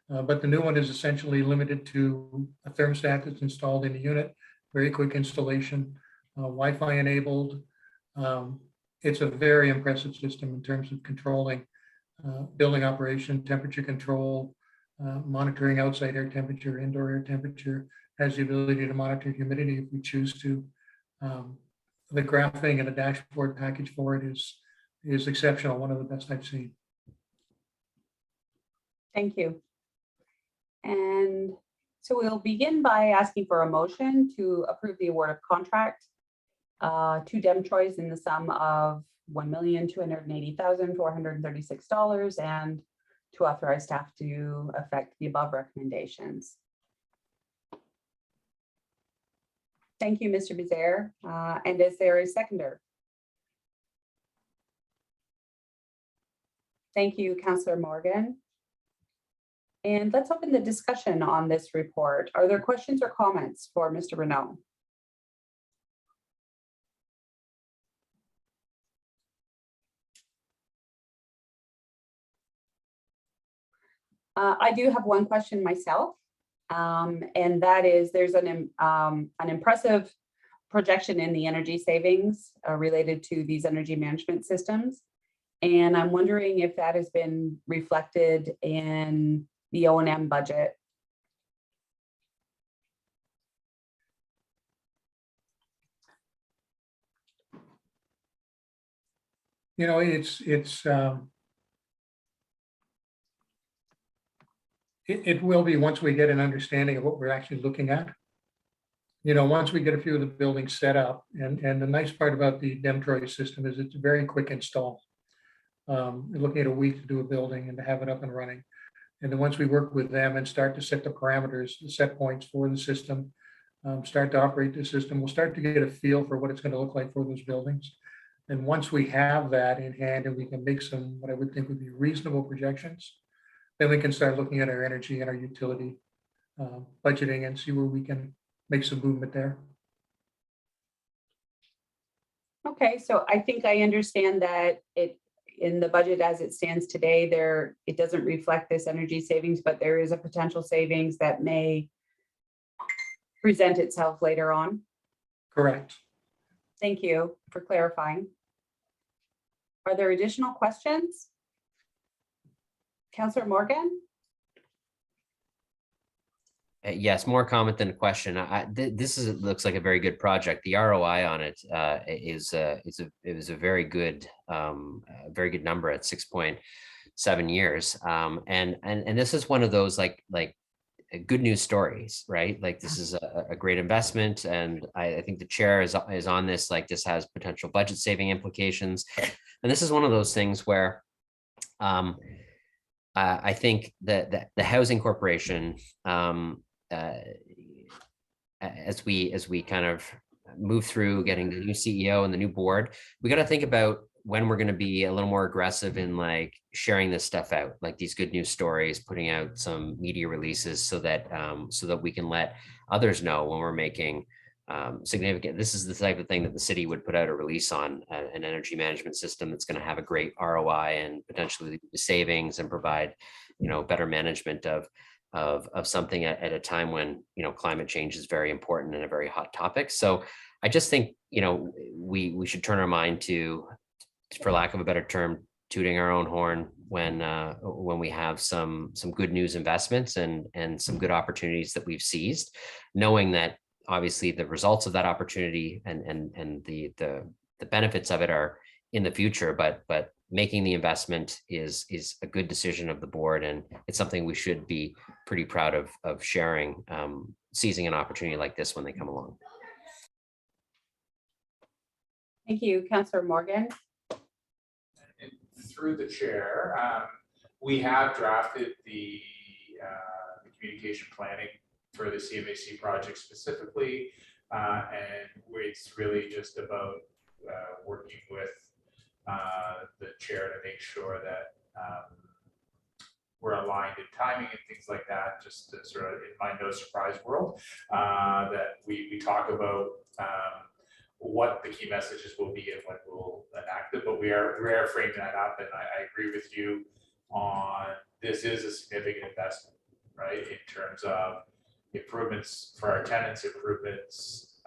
But the new one is essentially limited to a thermostat that's installed in the unit, very quick installation, Wi-Fi enabled. It's a very impressive system in terms of controlling building operation, temperature control, monitoring outside air temperature, indoor air temperature, has the ability to monitor humidity if we choose to. The graphing and the dashboard package for it is exceptional, one of the best I've seen. Thank you. And so we'll begin by asking for a motion to approve the award of contract to Demtroys in the sum of $1,280,436 and to authorize staff to effect the above recommendations. Thank you, Mr. Bizaire. And is there a seconder? Thank you, Councillor Morgan. And let's open the discussion on this report. Are there questions or comments for Mr. Renaud? I do have one question myself, and that is there's an impressive projection in the energy savings related to these energy management systems. And I'm wondering if that has been reflected in the O&M budget. You know, it will be once we get an understanding of what we're actually looking at. You know, once we get a few of the buildings set up, and the nice part about the Demtroy system is it's a very quick install. We're looking at a week to do a building and to have it up and running. And then once we work with them and start to set the parameters, the set points for the system, start to operate the system, we'll start to get a feel for what it's going to look like for those buildings. And once we have that in hand and we can make some, what I would think would be reasonable projections, then we can start looking at our energy and our utility budgeting and see where we can make some movement there. Okay, so I think I understand that in the budget as it stands today, it doesn't reflect this energy savings, but there is a potential savings that may present itself later on. Correct. Thank you for clarifying. Are there additional questions? Councillor Morgan? Yes, more comment than a question. This looks like a very good project. The ROI on it is a very good number at 6.7 years. And this is one of those like good news stories, right? Like this is a great investment, and I think the chair is on this. Like this has potential budget saving implications, and this is one of those things where I think that the housing corporation, as we kind of move through getting the new CEO and the new board, we got to think about when we're going to be a little more aggressive in like sharing this stuff out, like these good news stories, putting out some media releases so that we can let others know when we're making significant. This is the type of thing that the city would put out a release on, an energy management system that's going to have a great ROI and potentially savings and provide, better management of something at a time when, climate change is very important and a very hot topic. So I just think, we should turn our mind to, for lack of a better term, tooting our own horn when we have some good news investments and some good opportunities that we've seized, knowing that obviously the results of that opportunity and the benefits of it are in the future, but making the investment is a good decision of the board, and it's something we should be pretty proud of sharing, seizing an opportunity like this when they come along. Thank you, Councillor Morgan. And through the chair, we have drafted the communication planning for the CMHC project specifically, and it's really just about working with the chair to make sure that we're aligned in timing and things like that, just to sort of, in my no surprise world, that we talk about what the key messages will be and when we'll enact it, but we are framing that up, and I agree with you on this is a significant investment, right, in terms of improvements for our tenants, improvements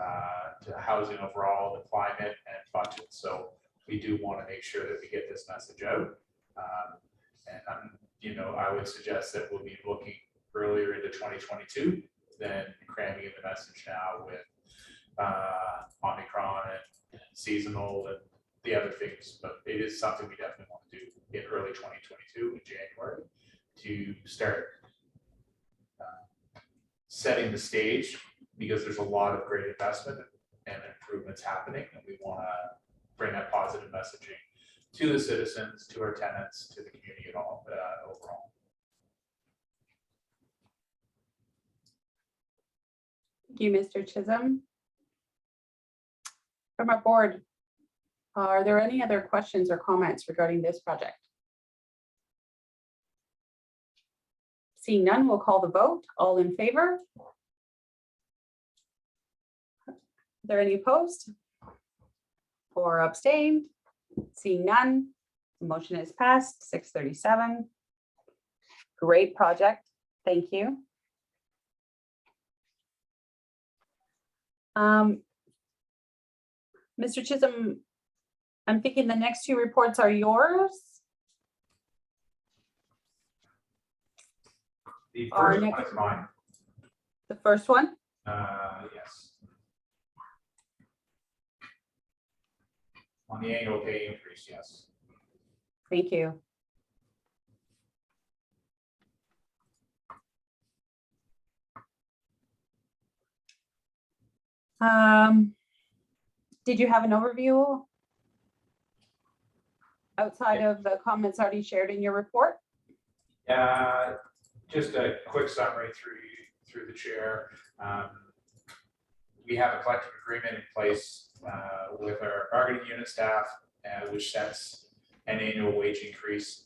to housing overall, the climate and budget. So we do want to make sure that we get this message out. And I would suggest that we'll be looking earlier into 2022 than cramming in the message now with Omicron and seasonal and the other things. But it is something we definitely want to do in early 2022 in January to start setting the stage, because there's a lot of great investment and improvements happening, and we want to bring that positive messaging to the citizens, to our tenants, to the community at all overall. Thank you, Mr. Chisholm. From our board, are there any other questions or comments regarding this project? Seeing none, we'll call the vote. All in favor? Are there any opposed or abstained? Seeing none, the motion is passed. 637. Great project. Thank you. Mr. Chisholm, I'm thinking the next two reports are yours. The Our first one next- is mine. The first one? Yes. On the annual pay increase, yes. Thank you. Did you have an overview outside of the comments already shared in your report? Just a quick summary through the chair. We have a collective agreement in place with our bargaining unit staff, which sets an annual wage increase.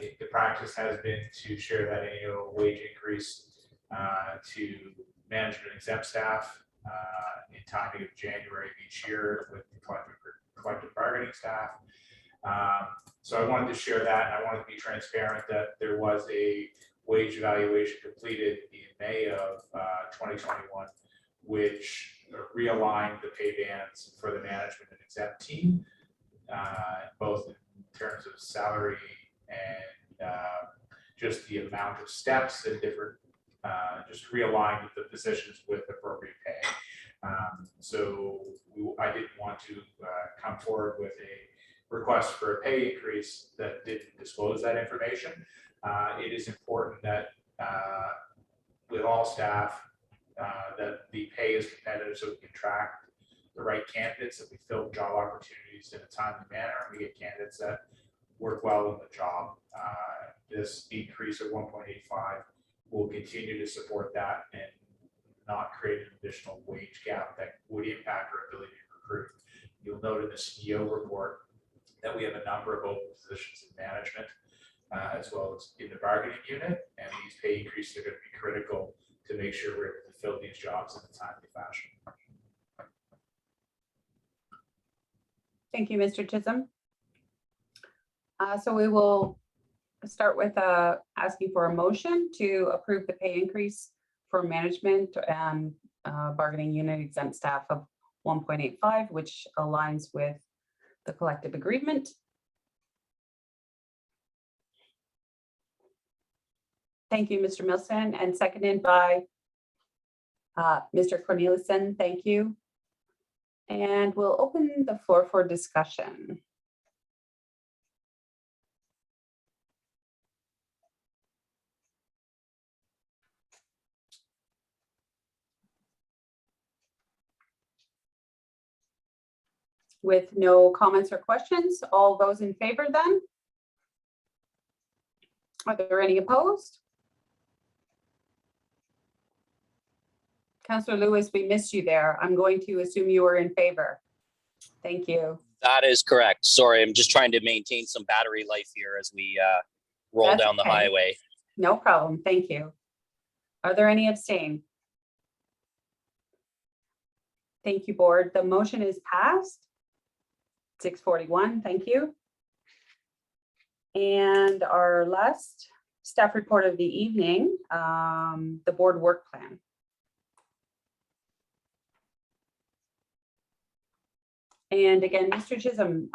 The practice has been to share that annual wage increase to management exempt staff in timing of January of each year with the collective bargaining staff. So I wanted to share that, and I wanted to be transparent that there was a wage evaluation completed in May of 2021, which realigned the pay bands for the management and exempt team, both in terms of salary and just the amount of steps and different, just realigned the positions with appropriate pay. So I didn't want to come forward with a request for a pay increase that didn't disclose that information. It is important that with all staff that the pay is competitive, so we can track the right candidates, that we fill job opportunities in a timely manner, and we get candidates that work well in the job. This increase of 1.85 will continue to support that and not create an additional wage gap that would impact our ability to recruit. You'll note in the CEO report that we have a number of open positions in management as well as in the bargaining unit, and these pay increases are going to be critical to make sure we're able to fill these jobs in a timely fashion. Thank you, Mr. Chisholm. So we will start with asking for a motion to approve the pay increase for management and bargaining unit exempt staff of 1.85, which aligns with the collective agreement. Thank you, Mr. Milson, and seconded by Mr. Corneliuson. Thank you. And we'll open the floor for discussion. With no comments or questions, all those in favor then? Are there any opposed? Councillor Lewis, we missed you there. I'm going to assume you are in favor. Thank you. That is correct. Sorry, I'm just trying to maintain some battery life here as we roll That's down the okay. highway. No problem. Thank you. Are there any abstain? Thank you, board. The motion is passed. 641. Thank you. And our last staff report of the evening, the board work plan. And again, Mr. Chisholm,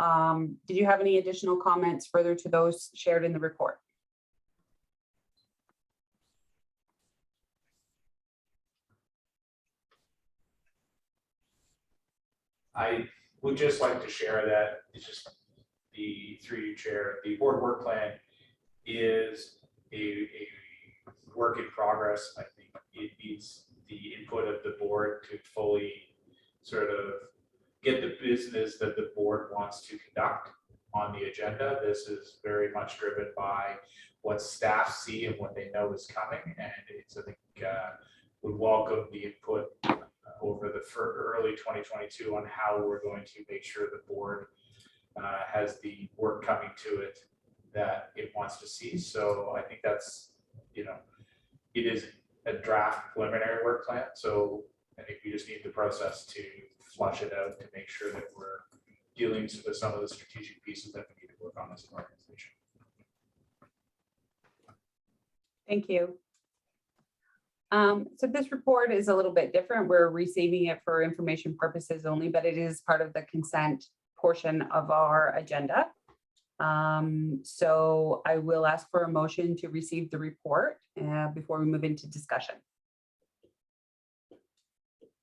did you have any additional comments further to those shared in the report? I would just like to share that it's just through you, Chair, the board work plan is a work in progress. I think it needs the input of the board to fully sort of get the business that the board wants to conduct on the agenda. This is very much driven by what staff see and what they know is coming. And it's, I think, would welcome the input over the early 2022 on how we're going to make sure the board has the work coming to it that it wants to see. So I think that's, it is a draft preliminary work plan. So I think we just need the process to flush it out to make sure that we're dealing with some of the strategic pieces that we need to work on as an organization. Thank you. So this report is a little bit different. We're receiving it for information purposes only, but it is part of the consent portion of our agenda. So I will ask for a motion to receive the report before we move into discussion.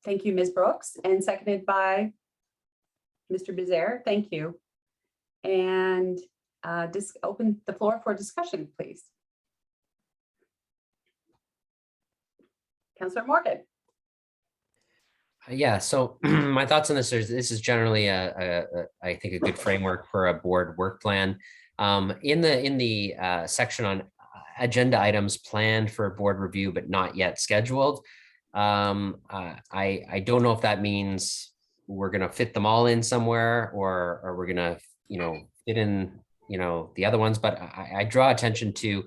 Thank you, Ms. Brooks, and seconded by Mr. Bizaire. Thank you. And just open the floor for discussion, please. Councillor Morgan. Yeah, so my thoughts on this is generally I think a good framework for a board work plan. In the section on agenda items planned for board review but not yet scheduled, I don't know if that means we're going to fit them all in somewhere or we're going to fit in the other ones, but I draw attention to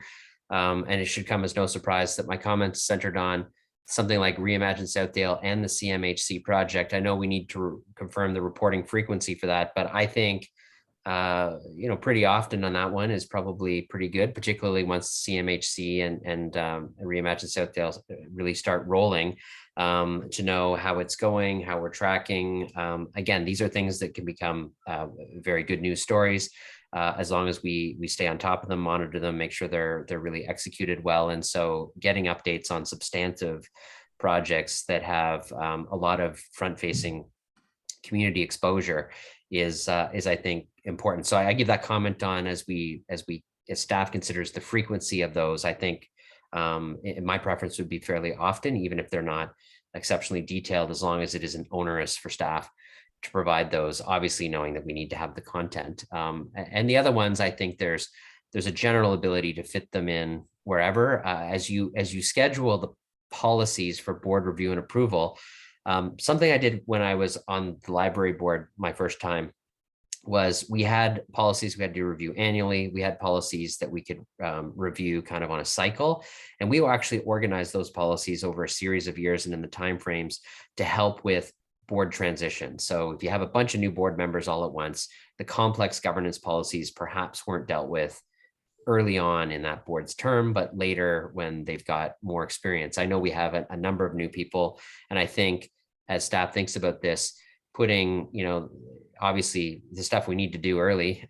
and it should come as no surprise that my comments centered on something like Reimagine Southdale and the CMHC project. I know we need to confirm the reporting frequency for that, but I think pretty often on that one is probably pretty good, particularly once CMHC and Reimagine Southdale really start rolling, to know how it's going, how we're tracking. Again, these are things that can become very good news stories as long as we stay on top of them, monitor them, make sure they're really executed well. And so getting updates on substantive projects that have a lot of front-facing community exposure is I think important. So I give that comment on as staff considers the frequency of those. I think my preference would be fairly often, even if they're not exceptionally detailed, as long as it isn't onerous for staff to provide those, obviously knowing that we need to have the content. And the other ones, I think there's a general ability to fit them in wherever, as you schedule the policies for board review and approval. Something I did when I was on the library board my first time was we had policies we had to review annually. We had policies that we could review kind of on a cycle, and we will actually organize those policies over a series of years and in the timeframes to help with board transition. So if you have a bunch of new board members all at once, the complex governance policies perhaps weren't dealt with early on in that board's term, but later when they've got more experience. I know we have a number of new people, and I think as staff thinks about this, putting, obviously the stuff we need to do early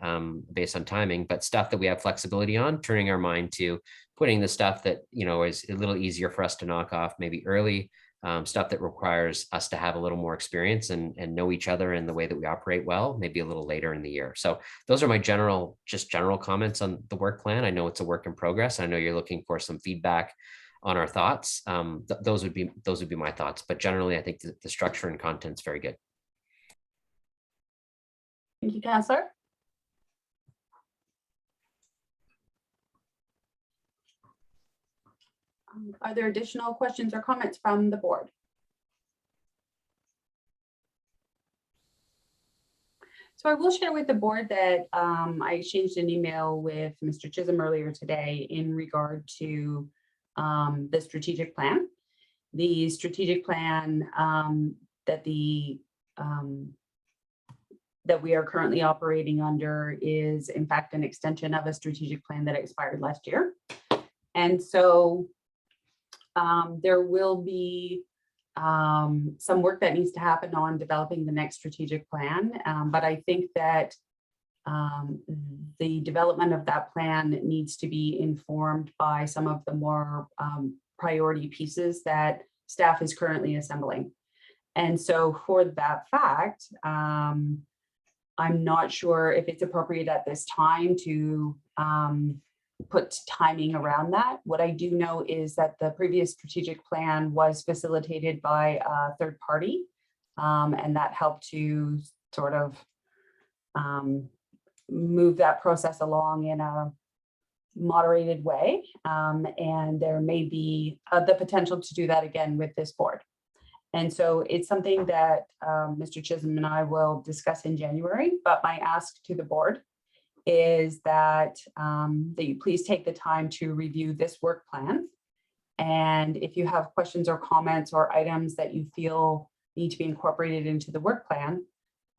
based on timing, but stuff that we have flexibility on, turning our mind to putting the stuff that, is a little easier for us to knock off maybe early, stuff that requires us to have a little more experience and know each other in the way that we operate well, maybe a little later in the year. So those are my general comments on the work plan. I know it's a work in progress. I know you're looking for some feedback on our thoughts. Those would be my thoughts, but generally I think the structure and content's very good. Thank you, Councillor. Are there additional questions or comments from the board? So I will share with the board that I exchanged an email with Mr. Chisholm earlier today in regard to the strategic plan. The strategic plan that we are currently operating under is in fact an extension of a strategic plan that expired last year. And so there will be some work that needs to happen on developing the next strategic plan. But I think that the development of that plan needs to be informed by some of the more priority pieces that staff is currently assembling. And so for that fact, I'm not sure if it's appropriate at this time to put timing around that. What I do know is that the previous strategic plan was facilitated by a third party, and that helped to sort of move that process along in a moderated way. And there may be the potential to do that again with this board. And so it's something that Mr. Chisholm and I will discuss in January, but my ask to the board is that, that you please take the time to review this work plan. And if you have questions or comments or items that you feel need to be incorporated into the work plan,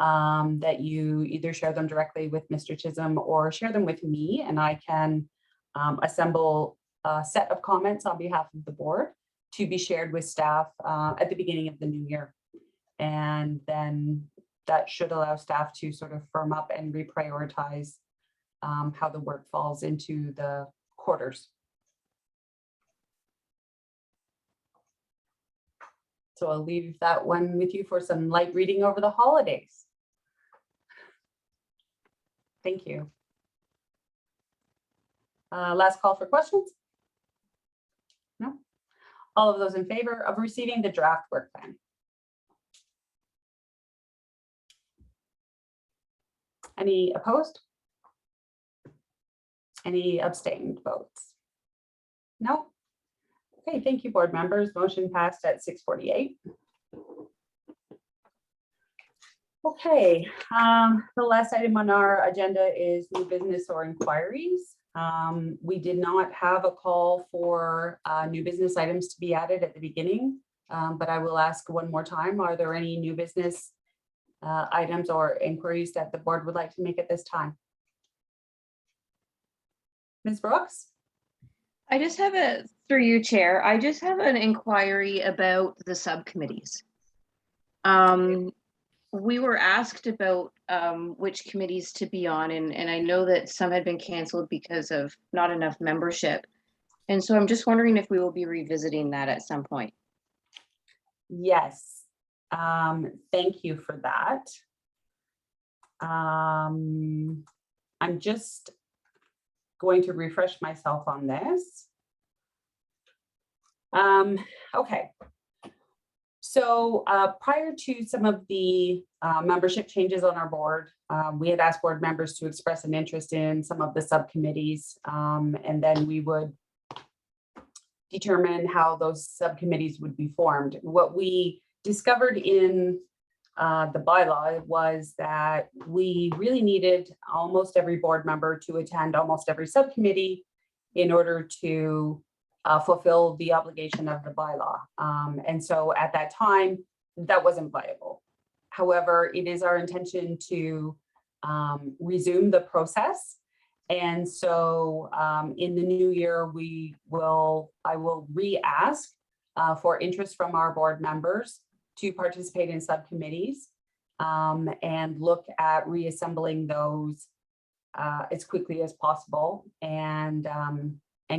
that you either share them directly with Mr. Chisholm or share them with me, and I can assemble a set of comments on behalf of the board to be shared with staff at the beginning of the new year. And then that should allow staff to sort of firm up and reprioritize how the work falls into the quarters. So I'll leave that one with you for some light reading over the holidays. Thank you. Last call for questions? No? All of those in favor of receiving the draft work plan? Any opposed? Any abstained votes? No? Okay, thank you, board members. Motion passed at 6:48. Okay, the last item on our agenda is new business or inquiries. We did not have a call for new business items to be added at the beginning, but I will ask one more time, are there any new business items or inquiries that the board would like to make at this time? Ms. Brooks? I just have through you, Chair, I just have an inquiry about the subcommittees. We were asked about which committees to be on, and I know that some had been canceled because of not enough membership. And so I'm just wondering if we will be revisiting that at some point. Yes, thank you for that. I'm just going to refresh myself on this. Okay. So prior to some of the membership changes on our board, we had asked board members to express an interest in some of the subcommittees, and then we would determine how those subcommittees would be formed. What we discovered in the bylaw was that we really needed almost every board member to attend almost every subcommittee in order to fulfill the obligation of the bylaw. And so at that time, that wasn't viable. However, it is our intention to resume the process. And so in the new year, I will re-ask for interest from our board members to participate in subcommittees and look at reassembling those as quickly as possible and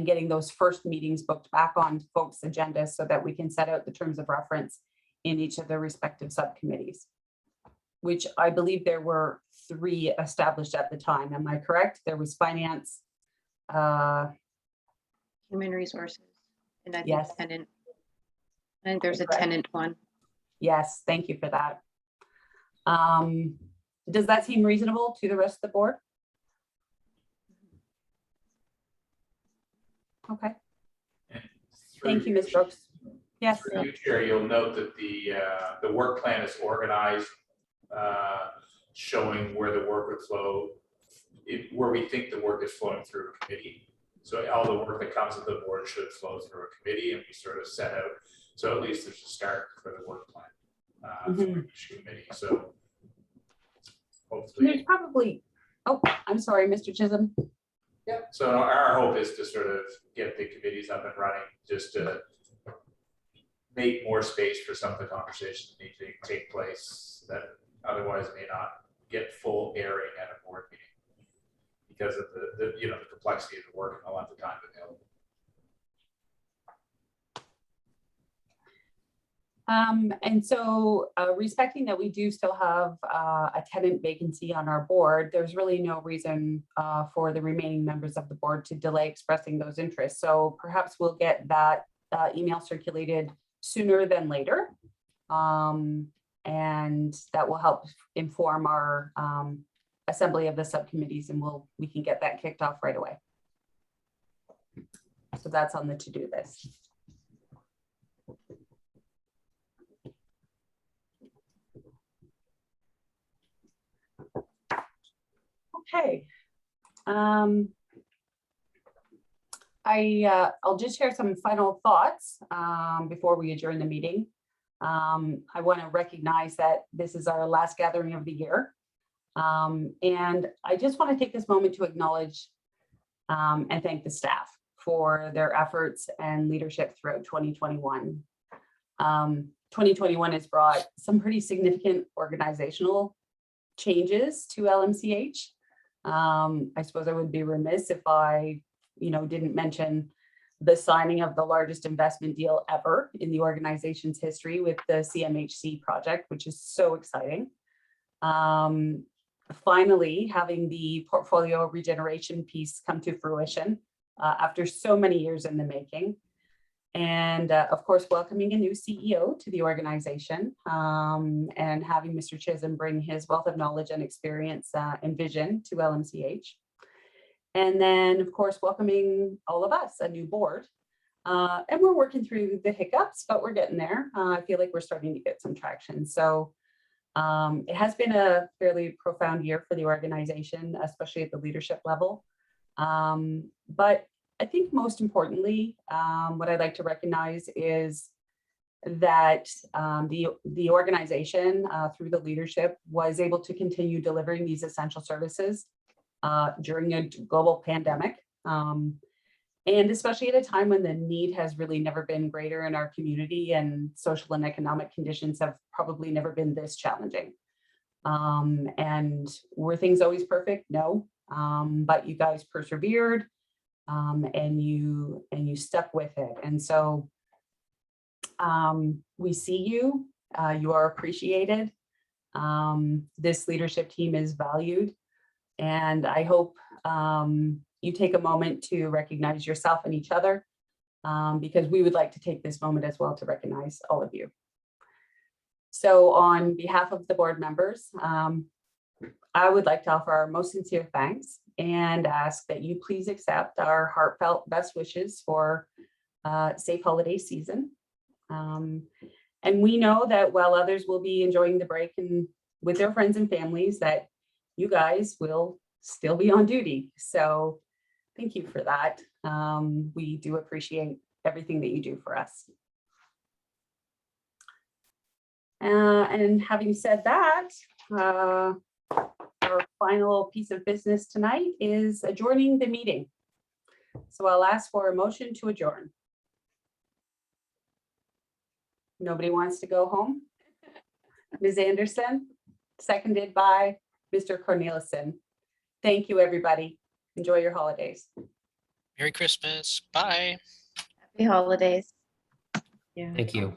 getting those first meetings booked back on folks' agendas so that we can set out the terms of reference in each of the respective subcommittees, which I believe there were 3 established at the time. Am I correct? There was finance. Human resources, and I think Yes. tenant. I think there's a Correct. tenant one. Yes, thank you for that. Does that seem reasonable to the rest of the board? Okay, thank you, Ms. Brooks. Yes. Through you, Chair, you'll note that the work plan is organized, showing where the work would flow, where we think the work is flowing through a committee. So all the work that comes to the board should flow through a committee, and we sort of set out. So at least there's a start for the work plan for each committee. So hopefully, There's probably, oh, I'm sorry, Mr. Chisholm. yeah. So our hope is to sort of get the committees up and running, just to make more space for some of the conversations that need to take place that otherwise may not get full airing at a board meeting because of the complexity of the work and a lot of time available. And so respecting that we do still have a tenant vacancy on our board, there's really no reason for the remaining members of the board to delay expressing those interests. So perhaps we'll get that email circulated sooner than later. And that will help inform our assembly of the subcommittees, and we can get that kicked off right away. So that's on the to-do list. Okay. I'll just share some final thoughts before we adjourn the meeting. I want to recognize that this is our last gathering of the year. And I just want to take this moment to acknowledge and thank the staff for their efforts and leadership throughout 2021. 2021 has brought some pretty significant organizational changes to LMCH. I suppose I would be remiss if I, didn't mention the signing of the largest investment deal ever in the organization's history with the CMHC project, which is so exciting. Finally, having the portfolio regeneration piece come to fruition after so many years in the making. And of course, welcoming a new CEO to the organization and having Mr. Chisholm bring his wealth of knowledge and experience and vision to LMCH. And then, of course, welcoming all of us, a new board. And we're working through the hiccups, but we're getting there. I feel like we're starting to get some traction. So it has been a fairly profound year for the organization, especially at the leadership level. But I think most importantly, what I'd like to recognize is that the organization through the leadership was able to continue delivering these essential services during a global pandemic. And especially at a time when the need has really never been greater in our community and social and economic conditions have probably never been this challenging. And were things always perfect? No, but you guys persevered. And you stuck with it. And so we see you, you are appreciated. This leadership team is valued. And I hope you take a moment to recognize yourself and each other, because we would like to take this moment as well to recognize all of you. So on behalf of the board members, I would like to offer our most sincere thanks and ask that you please accept our heartfelt best wishes for a safe holiday season. And we know that while others will be enjoying the break and with their friends and families, that you guys will still be on duty. So thank you for that. We do appreciate everything that you do for us. And having said that, our final piece of business tonight is adjourning the meeting. So I'll ask for a motion to adjourn. Nobody wants to go home? Ms. Anderson, seconded by Mr. Cornelissen. Thank you, everybody. Enjoy your holidays. Merry Christmas. Bye. Happy holidays. Yeah. Thank you.